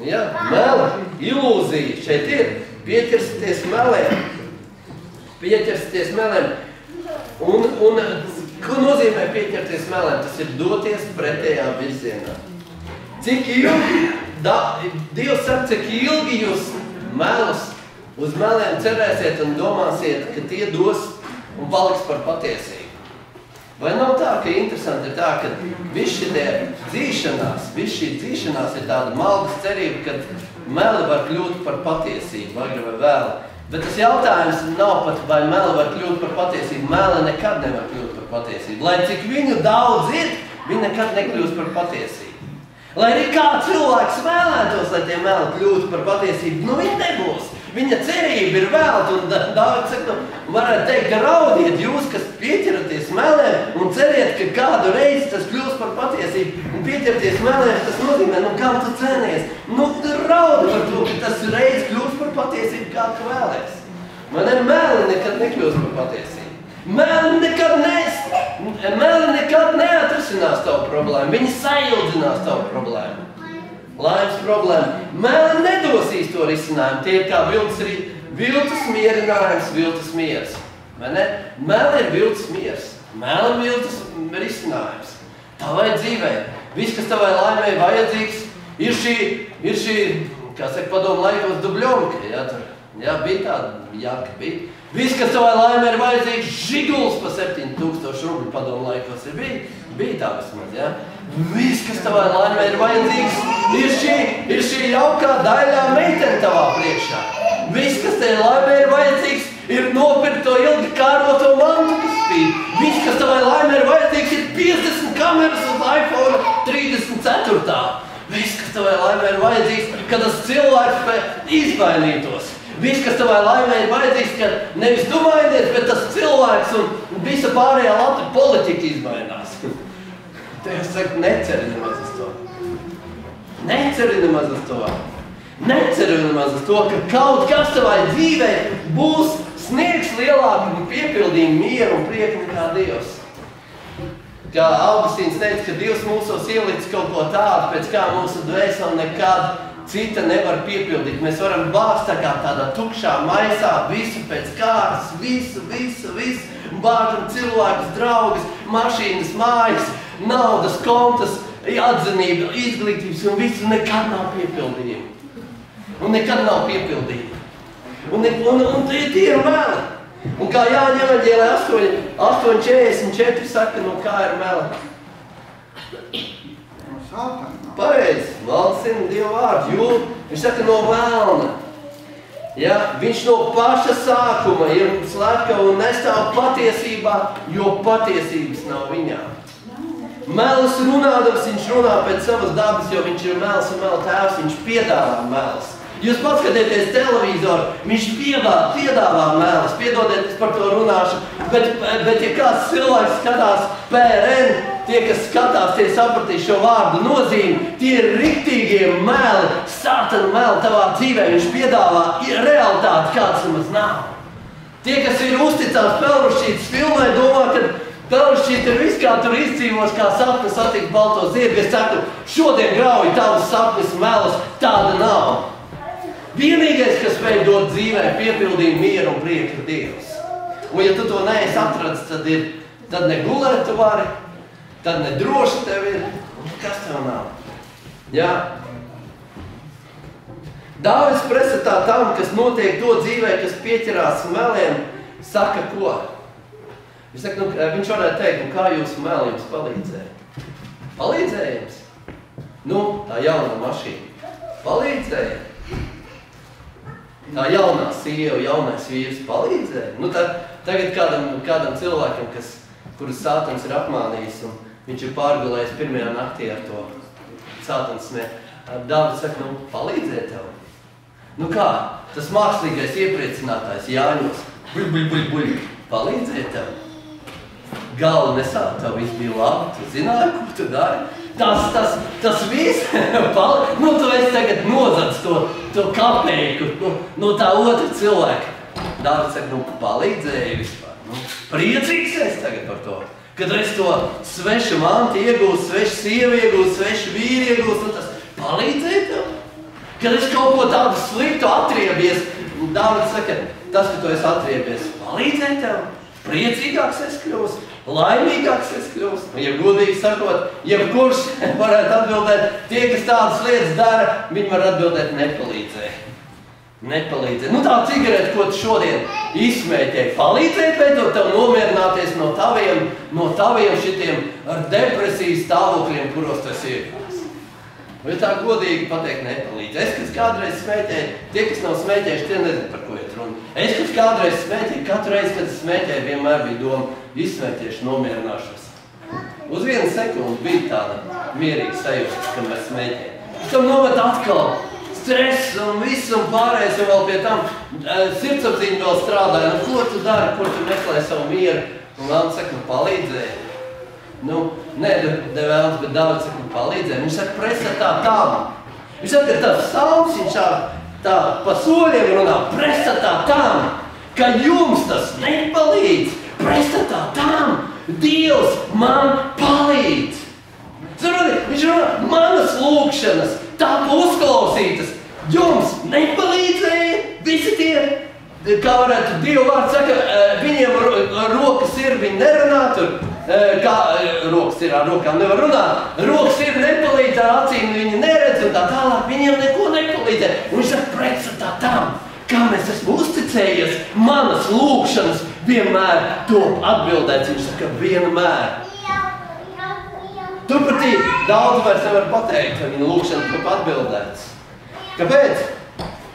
Jā, meli, ilūzija. Šeit ir. Pieķersieties melēm. Pieķersieties melēm. Un ko nozīmē pieķerties melēm? Tas ir doties pretējā virzienā. Cik ilgi? Dievs saka, cik ilgi jūs melus uz meliem cerēsiet un domāsiet, ka tie dos un paliks par patiesību. Vai nav tā, ka interesanti ir tā, ka viss šī dzīšanās ir tāda maldas cerība, ka meli var kļūt par patiesību, agri vai vēlu. Bet tas jautājums nav pat, vai meli var kļūt par patiesību. Meli nekad nevar kļūt par patiesību. Lai cik viņu daudz ir, viņi nekad nekļūst par patiesību. Lai arī kā cilvēks vēlētos, lai tie meli kļūtu par patiesību, nu viņi nebūs. Viņa cerība ir velta, un Dāvids saka, varētu teikt, ka raudiet jūs, kas pieķeraties melēm, un ceriet, ka kādu reizi tas kļūst par patiesību. Un pieķerties melēm, tas nozīmē, nu kam tu cenies? Nu raudi par to, ka tas reiz kļūst par patiesību, kā tu vēlies. Man ir meli nekad nekļūst par patiesību. Meli nekad neatrisinās tavu problēmu, viņi saildzinās tavu problēmu. Laimes problēma. Meli nedosīs to risinājumu. Tie ir kā viltus mierinājums, viltus miers. Vai ne? Meli ir viltus miers. Meli ir viltus risinājums. Tavai dzīvē. Viss, kas tavai laimei vajadzīgs, ir šī, kā saka, padomu laikos dubļonka. Jā, bija tāda jaka, bija. Viss, kas tavai laimei ir vajadzīgs, žiguls pa 7000 rubļu padomu laikos ir bija tā vismaz, jā. Viss, kas tavai laimei ir vajadzīgs, ir šī jaukā daļā meitene tavā priekšā. Viss, kas tavai laimei ir vajadzīgs, ir nopirkt to ilgi kāroto mantu, kas spīd. Viss, kas tavai laimei ir vajadzīgs, ir 50 kameras uz iPhone 34. Viss, kas tavai laimei ir vajadzīgs, kad tas cilvēks izvainītos. Viss, kas tavai laimei ir vajadzīgs, ka nevis tu vainies, bet tas cilvēks un visa pārējā Latvija politika izvainās. Dievs saka, neceri nemaz uz to. Neceri nemaz uz to. Neceri nemaz uz to, ka kaut kas tavai dzīvē būs sniegs lielāku un piepildījumu mieru un prieku nekā Dievs. Kā Augustīns teica, ka Dievs mūsos ielicis kaut ko tādu, pēc kā mūsu dvēseli nekad cita nevar piepildīt. Mēs varam bāzt tā kā tādā tukšā maisā, visu pēc kārtas, visu. Bāžam cilvēkus, draugus, mašīnas, mājas, naudas, kontas, atzinība, izglītības un visu nekad nav piepildījumi. Un nekad nav piepildījumi. Un tie ir meli. Un kā Jāņa evaņģēlē 8:44 saka, no kā ir meli? Pareizi, valsts zina Dievu vārdu, jo viņš saka no vēlna. Ja, viņš no paša sākuma ir slepkava un nestāv patiesībā, jo patiesības nav viņā. Melis runādams, viņš runā pēc savas dabas, jo viņš ir melis un mela tēvs, viņš piedāvā melis. Jūs paskatieties televizoru, viņš piedāvā melis, piedodiet, es par to runāšu, bet ja kāds cilvēks skatās PRN, tie, kas skatās, tie sapratīs šo vārdu nozīmi, tie ir riktīgie meli, sātana meli tavā dzīvē, viņš piedāvā realitāti, kāds nemaz nav. Tie, kas ir uzticās Pelrušķītas filmai, domā, ka Pelrušķīta ir viss, kā tur izdzīvos, kā sapni satikt balto zirgu. Es saku, šodien grauj tavas sapnis melas, tāda nav. Vienīgais, kas spēj dot dzīvē piepildījumu, mieru un prieku, ir Dievs. Un ja tu to neesi atradis, tad ne gulēt tu vari, tad ne droši tev ir. Kas tev nav? Jā. Dāvids pretstatā tam, kas notiek to dzīvē, kas pieķerās meliem, saka ko? Viņš saka, viņš varētu teikt, kā jūsu meli jums palīdzēja? Palīdzēja jums? Tā jauna mašīna. Palīdzēja. Tā jaunā sieva, jaunais vīrs palīdzēja. Tagad kādam cilvēkam, kurus sātans ir apmānījis, un viņš ir pārgulējis pirmajā naktī ar to sātans smēķi. Dāvids saka, palīdzēja tev. Kā? Tas mākslīgais iepriecinātājs Jāņos. Buļ, palīdzēja tev. Galva nesāp, tev viss bija labi, tu zināji, ko tu dari. Tas viss, tu esi tagad nozadz to kapeiku no tā otra cilvēka. Dāvids saka, palīdzēja vispār. Priecīgs es tagad par to. Kad es to svešu manti iegūstu, svešu sievu iegūstu, svešu vīri iegūstu, tas palīdzēja tev. Kad es kaut ko tādu sliktu atriebies, Dāvids saka, tas, ka tu esi atriebies, palīdzēja tev. Priecīgāks es kļūstu. Laimīgāks es kļūstu. Ja godīgi sakot, jebkurš varētu atbildēt, tie, kas tādas lietas dara, viņi var atbildēt nepalīdzēja. Nepalīdzēja. Tā cigarete, ko tu šodien izsmēķēji, palīdzēja beidzot tev nomierināties no taviem šitiem ar depresijas stāvokļiem, kuros tas iekās. Ja tā godīgi pateikt nepalīdz. Es, kas kādreiz smēķēju, tie, kas nav smēķējuši, tie nezinu, par ko iet runa. Es, kas kādreiz smēķēju, katru reizi, kad es smēķēju, vienmēr bija doma, izsmēķēšu, nomierināšos. Uz vienu sekundi bija tāda mierīga sajūta, kad mēs smēķējam. Tam nomet atkal stress un viss un pārējais, un vēl pie tam sirdsapziņa vēl strādāja. Ko tu dari, kur tu meklē savu mieru? Un Lāna saka, palīdzēja. Vēlams, bet Dāvids saka, palīdzēja. Viņš saka, pretstatā tam. Viņš saka, ka tas salms, viņš tā pa soļiem runā, pretstatā tam, ka jums tas nepalīdz. Pretstatā tam, Dievs man palīdz. Viņš runā, manas lūkšanas, tā uzklausītas, jums nepalīdzēja visi tie. Kā varētu Dievu vārds saka, viņiem rokas ir, viņi nerunā tur. Kā rokas ir ar rokām nevar runāt, rokas ir nepalīdz ar acīm, viņi neredz un tā tālāk, viņiem neko nepalīdzē. Un viņš saka, pretstatā tam, kā mēs esmu uzticējies, manas lūkšanas vienmēr top atbildēts. Viņš saka, vienmēr. Turpretī daudz vairs nevar pateikt, ka viņa lūkšana top atbildēts. Kāpēc?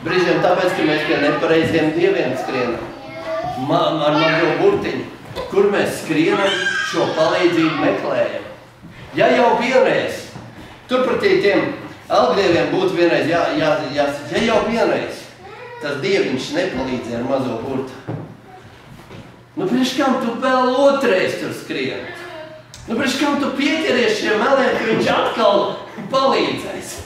Brīžiem tāpēc, ka mēs pie nepareiziem dieviem skrienam. Ar mazo burtiņu. Kur mēs skrienam, šo palīdzību meklējam. Ja jau vienreiz, turpretī tiem algdieviem būtu vienreiz jāsaka, ja jau vienreiz, tas dieviņš nepalīdzēja ar mazo burtu. Priekš kam tu vēl otrais tur skrien? Priekš kam tu pieķeries šiem meliem, ka viņš atkal palīdzēs?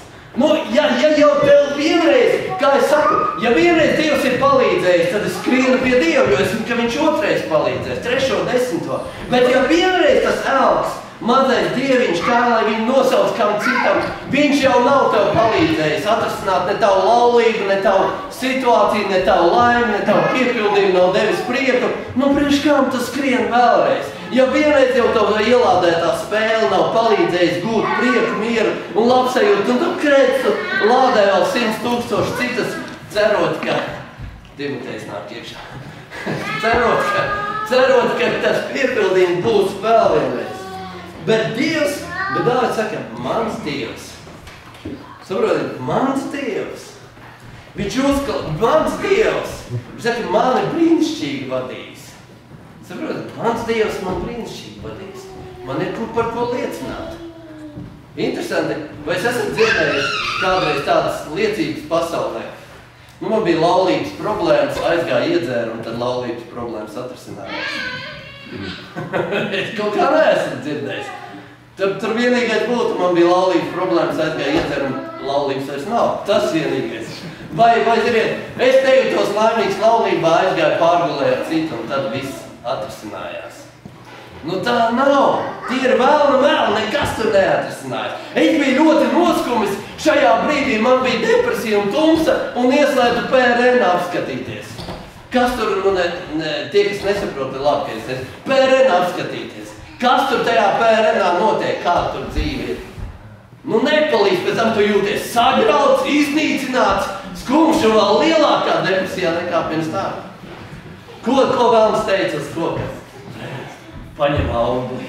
Ja jau tev vienreiz, kā es saku, ja vienreiz Dievs ir palīdzējis, tad es skrienu pie Dievu, jo es zinu, ka viņš otrais palīdzēs, 3., 10. Bet ja vienreiz tas elks, mazais dieviņš, kā lai viņu nosauc kam citam, viņš jau nav tev palīdzējis atrasināt ne tavu laulību, ne tavu situāciju, ne tavu laimi, ne tavu piepildījumu, nav devis prieku. Priekš kam tu skrien vēlreiz? Ja vienreiz jau tev ielādētā spēle nav palīdzējis gūt prieku, mieru un labsajūtu, un tu krēcu lādē vēl 100,000 citas, cerot, ka Dimotejs nāk iekšā. cerot, ka tas piepildījums būs vēl vienreiz. Bet Dievs Bet Dāvids saka, mans Dievs. Saprotiet, mans Dievs. Viņš uzklāt, mans Dievs. Viņš saka, mani brīnišķīgi vadīs. Saprotiet, mans Dievs man brīnišķīgi vadīs. Man ir par ko liecināt. Interesanti, vai es esat dzirdējuši kādreiz tādas liecības pasaulē? Nu, man bija laulības problēmas, aizgāja iedzēru un tad laulības problēmas atrisinājās. Es kaut kā neesmu dzirdējis. Tur vienīgais būtu, man bija laulības problēmas, aizgāja iedzēru un laulības vairs nav. Tas vienīgais. Vai ziniet, es nejūtos laimīgs laulībā, aizgāju pārgulēju ar citu un tad viss atrisinājās. Nu tā nav. Tie ir vēl, nekas tur neatrisinājas. Es biju ļoti noskumis. Šajā brīdī man bija depresija un tumsa un ieslēdzu PRN apskatīties. Kas tur, tie, kas nesaprot, ir labi, ka es nezinu. PRN apskatīties. Kas tur tajā PRN-ā notiek, kāda tur dzīve ir? Nu nepalīdz, pēc tam tu jūties sagrauts, iznīcināts, skumš un vēl lielākā depresijā nekā pirms tā. Ko vēlams teica uz kokas? Paņem augli.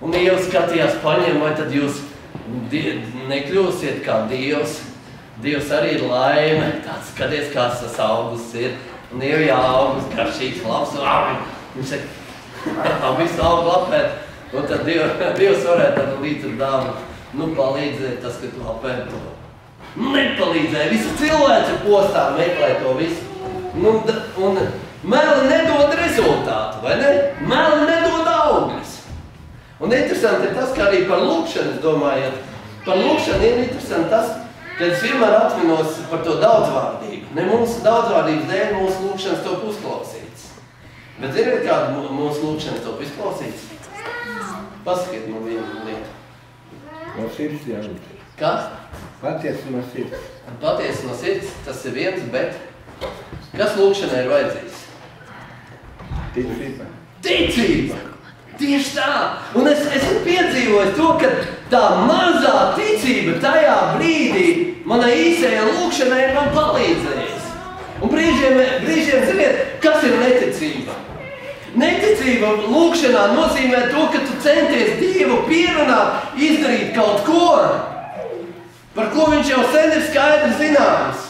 Un Dieva skatījās, paņem, vai tad jūs nekļūsiet kā Dievs. Dievs arī ir laime. Tāds skaties, kāds tas auglis ir. Un Dieva jā, auglis garšīgs, labs. Viņš saka, visu augli apēt. Un tad Dievs varētu ar līdz ar dāmu palīdzēt tas, ka tu apēt to. Nepalīdzēja. Visi cilvēci postā meklē to visu. Un meli nedod rezultātu, vai ne? Meli nedod augļus. Un interesanti ir tas, ka arī par lūkšanu, es domāju, par lūkšanu ir interesanti tas, ka es vienmēr atminos par to daudzvārdību. Ne mūsu daudzvārdības dēļ mūsu lūkšanas top uzklausīts. Bet ziniet, kāda mūsu lūkšanas top izklausīts? Pasakiet man vienu lietu. No sirds jābūt. Kas? Patiesi no sirds. Patiesi no sirds, tas ir viens, bet kas lūkšanai ir vajadzīgs? Ticība. Ticība! Tieši tā! Un es esmu piedzīvojis to, ka tā mazā ticība tajā brīdī manai īsajai lūkšanai ir man palīdzējis. Un brīžiem, ziniet, kas ir neticība? Neticība lūkšanā nozīmē to, ka tu centies Dievu pierunāt, izdarīt kaut ko, par ko viņš jau sen ir skaidri zināms,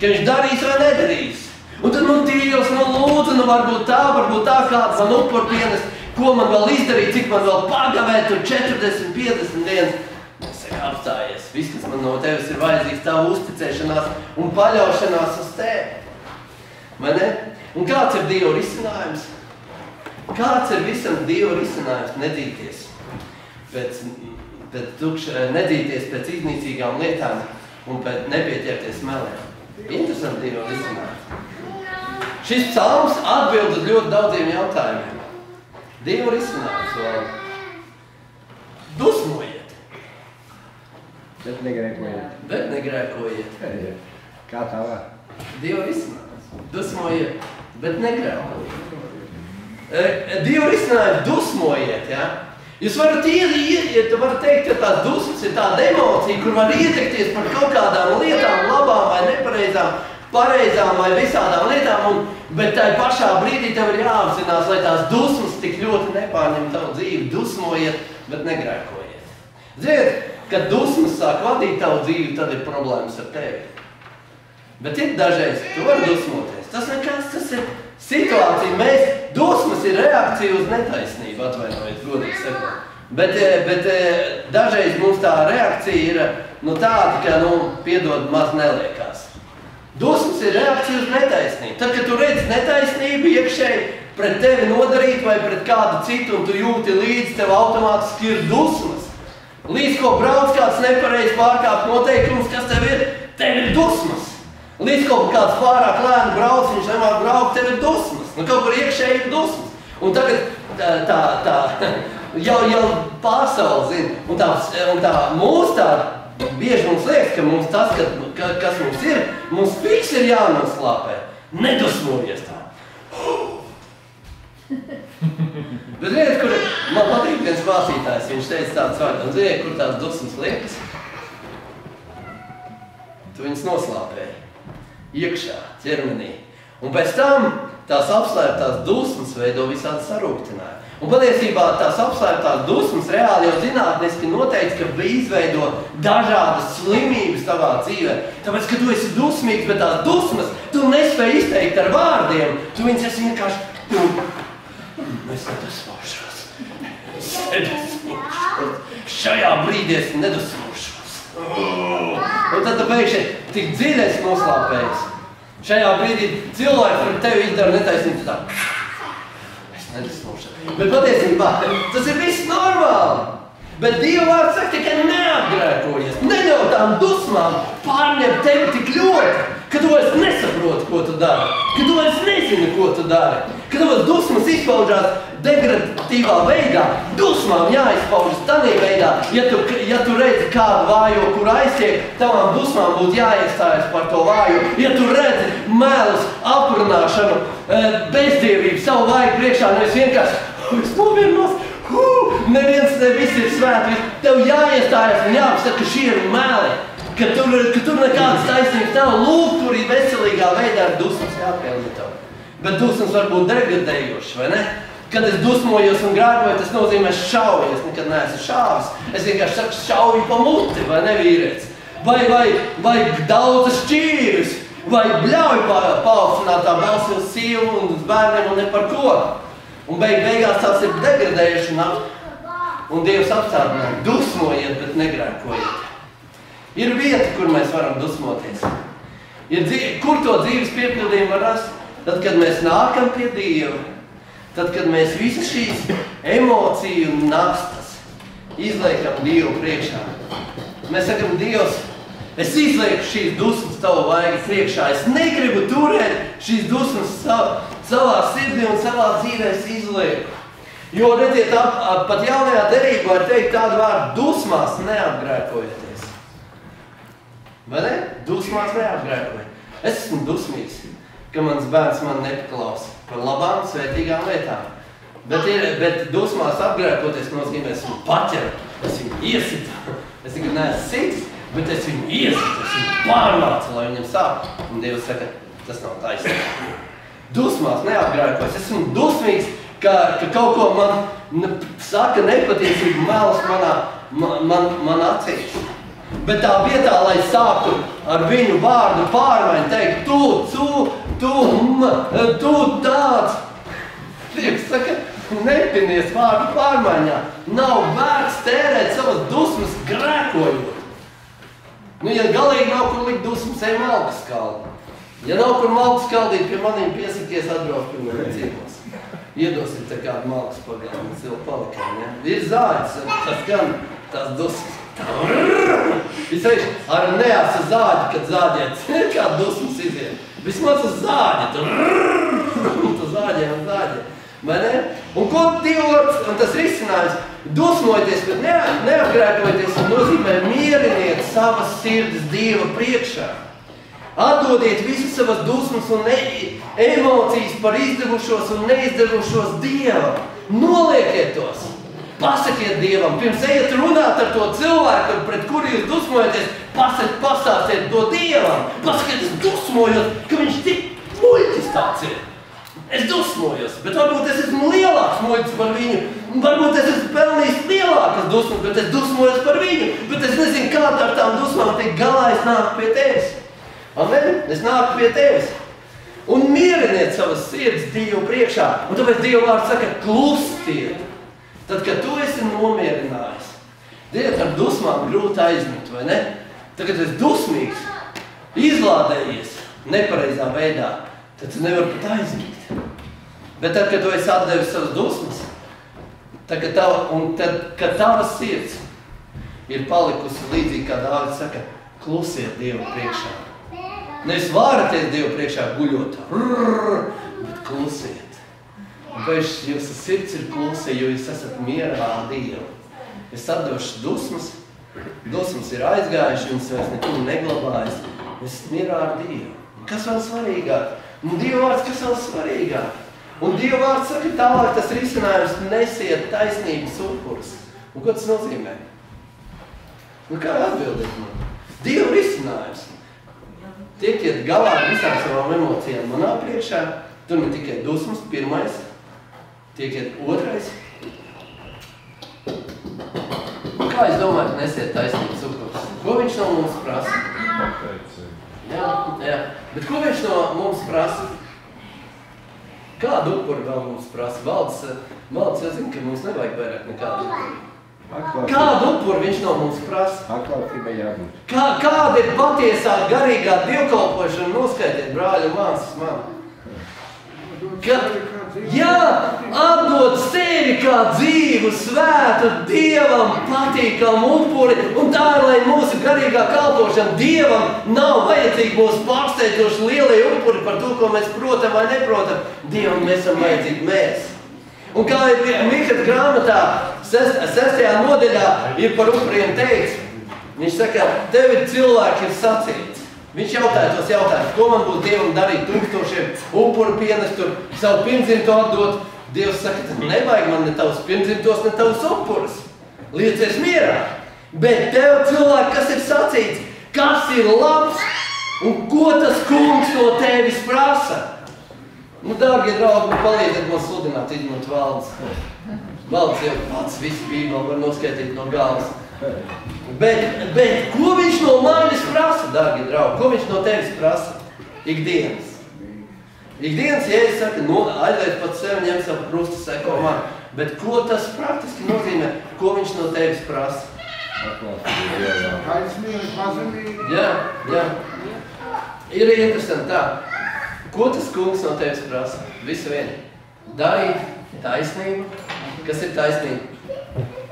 ka viņš darīs vai nedarīs. Un tad Dievs lūdzu, varbūt tā kāds man upurpienes, ko man vēl izdarīt, cik man vēl pagavēt, tur 40, 50 dienas. Es saku, apstājies, viss, kas man no tevis ir vajadzīgs, tavu uzticēšanās un paļaušanās uz tevi. Vai ne? Un kāds ir Dieva risinājums? Kāds ir visam Dieva risinājums? Nedzīties pēc iznīcīgām lietām un nepietierties melēm. Interesanti Dieva risinājums. Šis psalms atbild uz ļoti daudziem jautājumiem. Dieva risinājums vēl. Dusmojiet. Bet negrēkojiet. Bet negrēkojiet. Kā tā var? Dieva risinājums. Dusmojiet, bet negrēkojiet. Dieva risinājums dusmojiet, ja? Jūs varat teikt, ka tās dusmas ir tāda emocija, kur var ietekties par kaut kādām lietām, labām vai nepareizām, pareizām vai visādām lietām, bet tai pašā brīdī tev ir jāapzinās, lai tās dusmas tik ļoti nepārņem tavu dzīvi. Dusmojiet, bet negrēkojiet. Ziniet, kad dusmas sāk vadīt tavu dzīvi, tad ir problēmas ar tevi. Bet ir dažreiz, tu vari dusmoties. Tas nekas, tas ir situācija. Dusmas ir reakcija uz netaisnību, atvainojiet, godīgi sakot. Bet dažreiz mums tā reakcija ir tāda, ka, piedod, maz neliekās. Dusmas ir reakcija uz netaisnību. Tad, kad tu redzi netaisnību iekšēji pret tevi nodarīt vai pret kādu citu, un tu jūti līdzi, tev automātiski ir dusmas. Līdz ko brauc kāds nepareizi pārkāpt noteikumus, kas tev ir dusmas. Līdz kaut kāds pārāk lēni brauc, viņš nemāk braukt, tev ir dusmas. Kaut kur iekšēji ir dusmas. Un tagad tā jau pārsaule zina. Un tā mūs tā bieži mums liekas, ka mums tas, kas mums ir, mums fiks ir jānoslāpē. Nedusmojies tā. Bet ziniet, kur man patīk viens mācītājs, viņš teica tāds vārds, un ziniet, kur tās dusmas liekas? Tu viņas noslāpēji iekšā, ķermenī. Un pēc tam tās apslēptās dusmas veido visādi sarūktinājumu. Un patiesībā tās apslēptās dusmas reāli jau zinātniski noteikti, ka bija izveido dažādas slimības tavā dzīvē. Tāpēc, ka tu esi dusmīgs, bet tās dusmas tu nespēji izteikt ar vārdiem. Tu viņas esi vienkārši, es nedusmošos. Šajā brīdī es nedusmošos. Un tad tu beigši tik dziļi esi noslāpējis. Šajā brīdī cilvēks par tevi izdara netaisnību tā. Es nedusmošos. Bet patiesībā tas ir viss normāli. Bet Dieva vārds saka, ka neapgrēkojies. Neļauj tām dusmām pārņemt tevi tik ļoti, ka tu vairs nesaproti, ko tu dari. Ka tu vairs nezini, ko tu dari. Ka tavas dusmas izpaužās degradatīvā veidā. Dusmām jāizpaužas tādā veidā, ja tu redzi kādu vājo, kur aiztiek, tavām dusmām būtu jāiestājas par to vāju. Ja tu redzi mēlus, apkurināšanu, bezdievību, savu vāju priekšā, nevis vienkārši, es nomiernos, neviens, ne visi ir svēti, tev jāiestājas un jāapsaka, ka šie ir meli, ka tur nekādas taisnības nav, lūk, tur ir veselīgā veidā ar dusmas jāpilni tev. Bet dusmas var būt degradējošas, vai ne? Kad es dusmojos un grēkoju, tas nozīmē šauju. Es nekad neesmu šāvis. Es vienkārši saku šauju pa muti, vai ne vīrietis? Vai daudzas šķīvis, vai bļauju paaugstināt tā balsi uz sievu un uz bērniem un ne par ko. Un beigās tās ir degradējuši un Dievs apstādināja. Dusmojiet, bet negrēkojiet. Ir vieta, kur mēs varam dusmoties. Kur to dzīves piepildījumu var rast? Tad, kad mēs nākam pie Dieva, tad, kad mēs visas šīs emociju nastas izliekam Dievu priekšā. Mēs sakam, Dievs, es izlieku šīs dusmas tavu vaigu priekšā. Es negribu turēt šīs dusmas savā sirdī un savā dzīvē es izlieku. Jo, redziet, pat jaunajā derībā var teikt tādu vārdu, dusmās neapgrēkojieties. Vai ne? Dusmās neapgrēkojiet. Es esmu dusmīgs, ka mans bērns man nepaklausa par labām, svētīgām lietām. Bet dusmās apgrēkoties nozīmē, es viņu paķeru, es viņu iesitu. Es tikai neesmu sits, bet es viņu iesitu, es viņu pārvācu, lai viņam sāp. Un Dievs saka, tas nav taisnīgi. Dusmās neapgrēkoties. Es esmu dusmīgs, ka kaut ko man saka nepatiesību mēls man acīs. Bet tā vietā, lai sāktu ar viņu vārdu pārmaiņu, teikt, tu tāds. Dievs saka, nepinies vārdu pārmaiņā. Nav vērts tērēt savas dusmas grēkojot. Ja galīgi nav kur likt dusmas, ej malkas kaldi. Ja nav kur malkas kaldīt, pie maniem piesakies atbrauc pie maniem ciemos. Iedosit te kādu malkas pagalmu, es vēl palikām, ja? Ir zāģis, tas gan tās dusmas. Visveiš, ar neāsa zāģi, kad zāģēt, kāda dusmas iziet. Vismaz uz zāģi, tu zāģē un zāģē. Vai ne? Un ko Dievs, un tas risinājums, dusmojieties, bet neapgrēkojieties, nozīmē mieriniet savas sirds Dieva priekšā. Atdodiet visas savas dusmas un emocijas par izdevušos un neizdevušos Dievam. Noliekiet tos. Pasakiet Dievam, pirms ejiet runāt ar to cilvēku, pret kuru jūs dusmojaties, pastāstiet to Dievam. Pasakiet, es dusmojos, ka viņš tik muļķis tāds ir. Es dusmojos, bet varbūt es esmu lielāks muļķis par viņu. Varbūt es esmu pelnījis lielākas dusmas, bet es dusmojos par viņu. Bet es nezinu, kā ar tām dusmām tik galā es nāku pie tevis. Amen? Es nāku pie tevis. Un mieriniet savas sirds Dievu priekšā. Un tāpēc Dieva vārds saka, klustiet. Tad, kad tu esi nomierinājis, Dievu ar dusmām grūti aizmigt, vai ne? Tad, kad tu esi dusmīgs, izlādējies nepareizā veidā, tad tu nevari pat aizmigt. Bet tad, kad tu esi atdevis savas dusmas, tad, kad tavas sirds ir palikusi līdzīgi, kā Dāvids saka, klusiet Dievu priekšā. Nevis vāraties Dievu priekšā guļot, bet klusiet. Un pēc jūsu sirds ir klusa, jo jūs esat mierā ar Dievu. Es atdevuši dusmas ir aizgājuši, viņas vairs nekur neglabājas. Es esmu mierā ar Dievu. Kas vēl svarīgāk? Un Dieva vārds, kas vēl svarīgāk? Un Dieva vārds saka tālāk, tas risinājums nesiet taisnības upurus. Un ko tas nozīmē? Un kā atbildēt man? Dieva risinājums. Tiekiet galā ar visām savām emocijām manā priekšā. Tur ne tikai dusmas, pirmais. Tiekiet otrais. kā es domāju, nesiet taisnības upurs? Ko viņš no mums prasa? Jā. Bet ko viņš no mums prasa? Kādu upuri vēl mums prasa? Valds jau zina, ka mums nevajag vairāk nekādu upuri. Kādu upuri viņš no mums prasa? Atklātība jābūt. Kāda ir patiesā garīgā dievkalpošana? Noskaitiet, brāļi un māsas man. Atdot sevi kā dzīvu, svētu, Dievam patīkamu upuri, un tā ir, lai mūsu garīgā kalpošana Dievam nav vajadzīgi mūsu pārsteidzoši lielie upuri par to, ko mēs protam vai neprotam. Dievam mēs esam vajadzīgi mēs. Un kā ir Mihas grāmatā, 6. nodaļā ir par upuriem teikts, viņš saka, tev ir cilvēki ir sacīts. Viņš jautāja tos jautājumus, ko man būtu Dievam darīt 1000 upuru pienest, tur savu pirmdzimto atdot. Dievs saka, tad nevajag man ne tavus pirmdzimtos, ne tavus upurus. Liecies mierā. Bet tev cilvēki, kas ir sacīts, kas ir labs un ko tas kungs no tevis prasa. Dārgie draugi, palīdziet man sludināt, izņemot Valdes. Valdes jau pats visu Bībeli var noskaitīt no galvas. Bet ko viņš no manis prasa, dārgie draugi? Ko viņš no tevis prasa? Ikdienas. Ikdienas, ja es saku, aizliet pat sevi, ņem savu krustu, seko man. Bet ko tas praktiski nozīmē? Ko viņš no tevis prasa? Jā. Ir interesanti tā. Ko tas kungs no tevis prasa? Visu vienu. Darīt taisnību. Kas ir taisnība?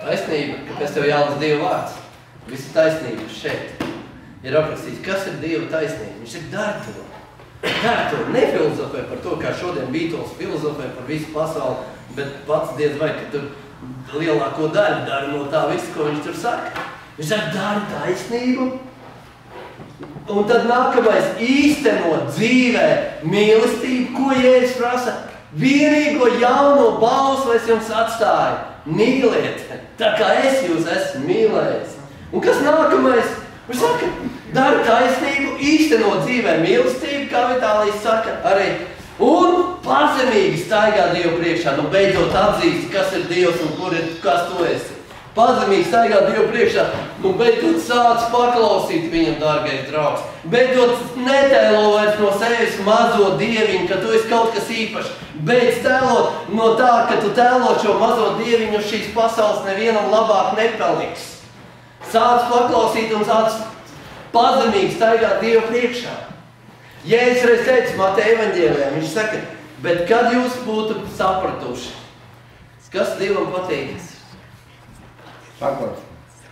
Taisnība, kāpēc tev jālas Dieva vārds. Visa taisnība šeit ir aprakstīts. Kas ir Dieva taisnība? Viņš ir dari to. Dari to. Nefilozofē par to, kā šodien Beatles filozofē par visu pasauli, bet pats diez vai, ka tur lielāko daļu dara no tā visu, ko viņš tur saka. Viņš saka, dari taisnību. Un tad nākamais īstenot dzīvē mīlestību, ko Jēzus prasa? Vienīgo jauno balsu es jums atstāju. Mīliet, tā kā es jūs esmu mīlējis. Un kas nākamais? Viņš saka, dari taisnību, īstenot dzīvē mīlestību, kā Vitālijs saka arī. Un pazemīgi staigā Dievu priekšā. Beidzot atzīst, kas ir Dievs un kas tu esi. Pazemīgi staigā Dievu priekšā. Beidzot sāc paklausīt viņam, dārgais draugs. Beidzot netēlo vairs no sevis mazo dieviņu, ka tu esi kaut kas īpašs. Beidz tēlot no tā, ka tu tēlo šo mazo dieviņu šīs pasaules nevienam labāk nepaliks. Sāc paklausīt un sāc pazemīgi staigāt Dievu priekšā. Jēzus reiz teica Mateja evaņģēlijā, viņš saka, bet kad jūs būtu sapratuši, kas Dievam patīk?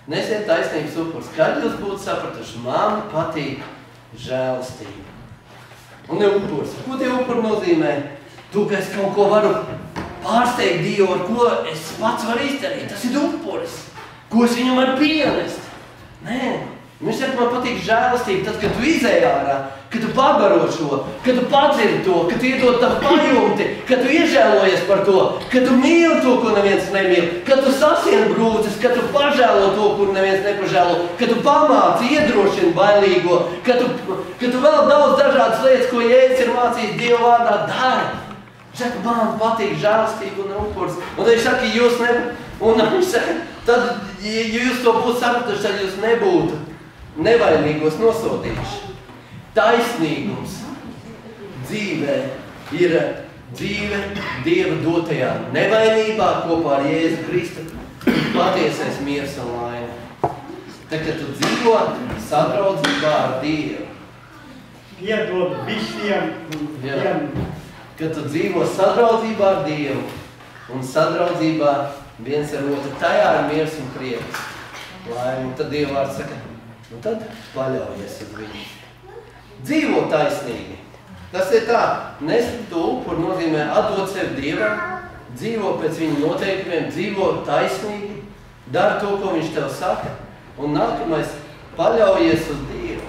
Nesiet taisnības upurs. Kad jūs būtu sapratuši, man patīk žēlastība. Un ne upurs. Ko tie upuri nozīmē? Tu, ka es kaut ko varu pārsteigt Dievu, ar ko es pats varu izdarīt. Tas ir upuris. Ko es viņam varu pienest? Nē. Viņš saka, man patīk žēlastība. Tad, kad tu izej ārā, kad tu pabaro šo, kad tu padzirdi to, kad tu iedod tam pajumti, kad tu iežēlojies par to, kad tu mīli to, ko neviens nemīl, kad tu sasien brūces, kad tu pažēlo to, kur neviens nepažēlo, kad tu pamāci, iedrošini bailīgo, kad tu vēl daudz dažādas lietas, ko Jēzus ir mācījis Dieva vārdā, dari. Viņš saka, man patīk žēlastība un upurs. Un tad viņš saka, jūs un viņš saka, tad, ja jūs to būtu sapratuši, tad jūs nebūtu nevainīgos nosodījuši. Taisnīgums dzīvē ir dzīve Dieva dotajā nevainībā kopā ar Jēzu Kristu. Patiesais miers un laime. Tā, kad tu dzīvo sadraudzībā ar Dievu. Piedod visiem. Kad tu dzīvo sadraudzībā ar Dievu un sadraudzībā viens ar otru, tajā ir miers un prieks. Laime, un tad Dieva vārds saka, un tad paļaujies uz viņu. Dzīvo taisnīgi. Tas ir tā, nest to upuru nozīmē atdot sevi Dievam, dzīvo pēc viņa noteikumiem, dzīvo taisnīgi, dari to, ko viņš tev saka, un nākamais paļaujies uz Dievu.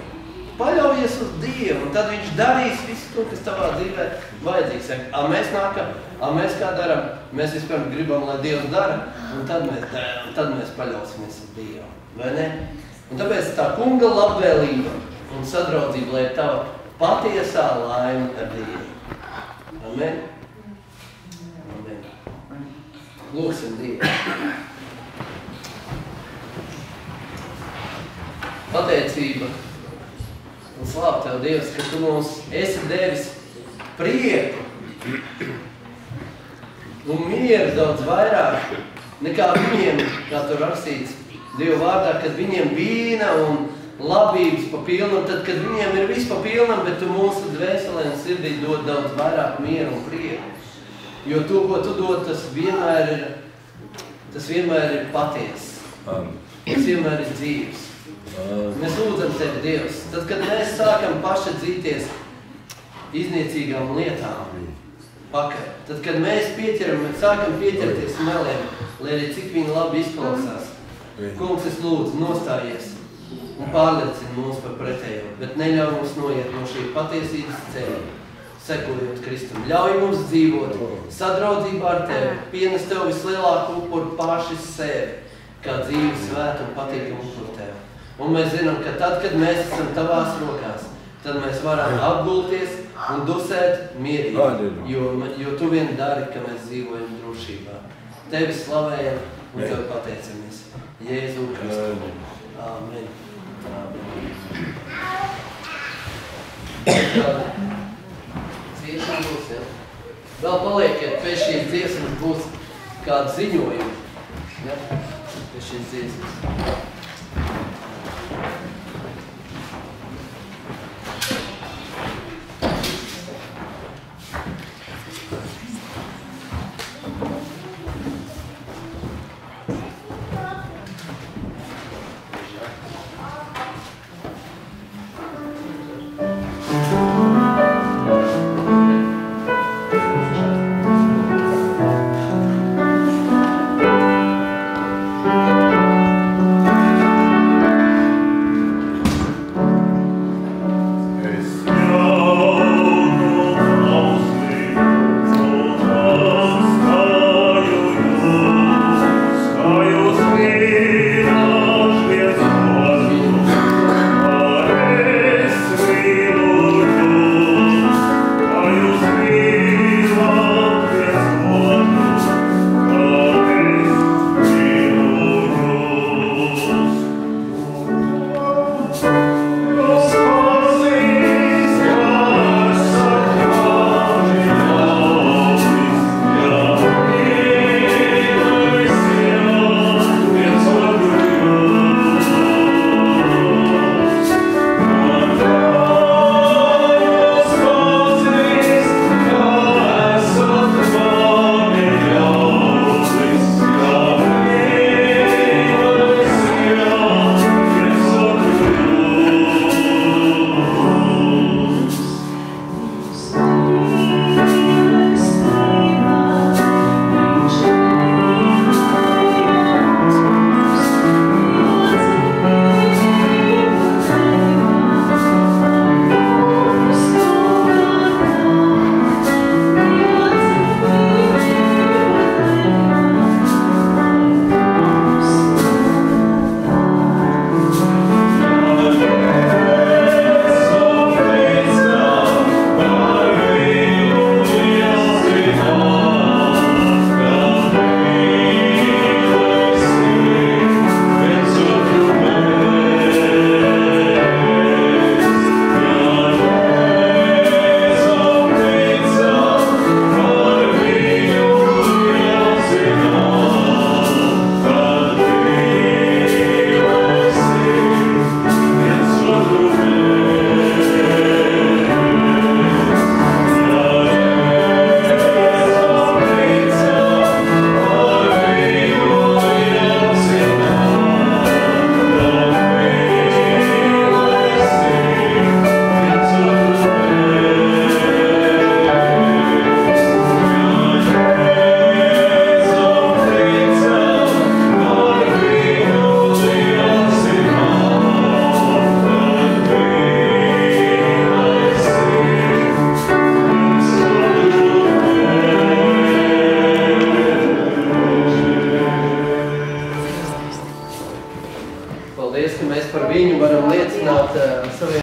Paļaujies uz Dievu, un tad viņš darīs visu to, kas tavā dzīvē vajadzīgs. Mēs kā daram? Mēs vispirms gribam, lai Dievs dara, un tad mēs paļausimies uz Dievu. Vai ne? Un tāpēc tā kunga labvēlība un sadraudzība, lai ir tava patiesā laime ar Dievu. Amen? Amen. Lūksim Dievu. pateicība un slāp Tev, Dievs, ka Tu mums esi devis prieku un mieru daudz vairāk nekā viņiem, kā tur rakstīts Dieva vārdā, kad viņiem vīna un labības pa pilnam, tad, kad viņiem ir viss pa pilnam, bet Tu mūsu dvēselē un sirdī dod daudz vairāk mieru un prieku. Jo to, ko Tu dod, tas vienmēr ir patiess. Tas vienmēr ir dzīves. Mēs lūdzam Tevi, Dievs, tad, kad mēs sākam paši dzīties izniecīgām lietām pakaļ, tad, kad mēs sākam pieķerties meliem, lai arī cik viņi labi izklausās, Kungs, es lūdzu, nostājies un pārliecini mūs par pretējo, bet neļauj mums noiet no šī patiesības ceļa, sekojot Kristum. Ļauj mums dzīvot sadraudzībā ar Tevi, pienest Tev vislielāku upuru paši sevi, kā dzīvi svētu un patīkamu upuru Tev. Un mēs zinām, ka tad, kad mēs esam Tavās rokās, tad mēs varam apgulties un dusēt mierīgi, jo Tu vien dari, ka mēs dzīvojam drošībā. Tevi slavējam un Tev pateicamies. Jēzu Kristu. Amen. Dziesma būs, ja? Vēl paliekiet, pēc šīs dziesmas būs kāda ziņojuma. Ja? Pēc šīs dziesmas.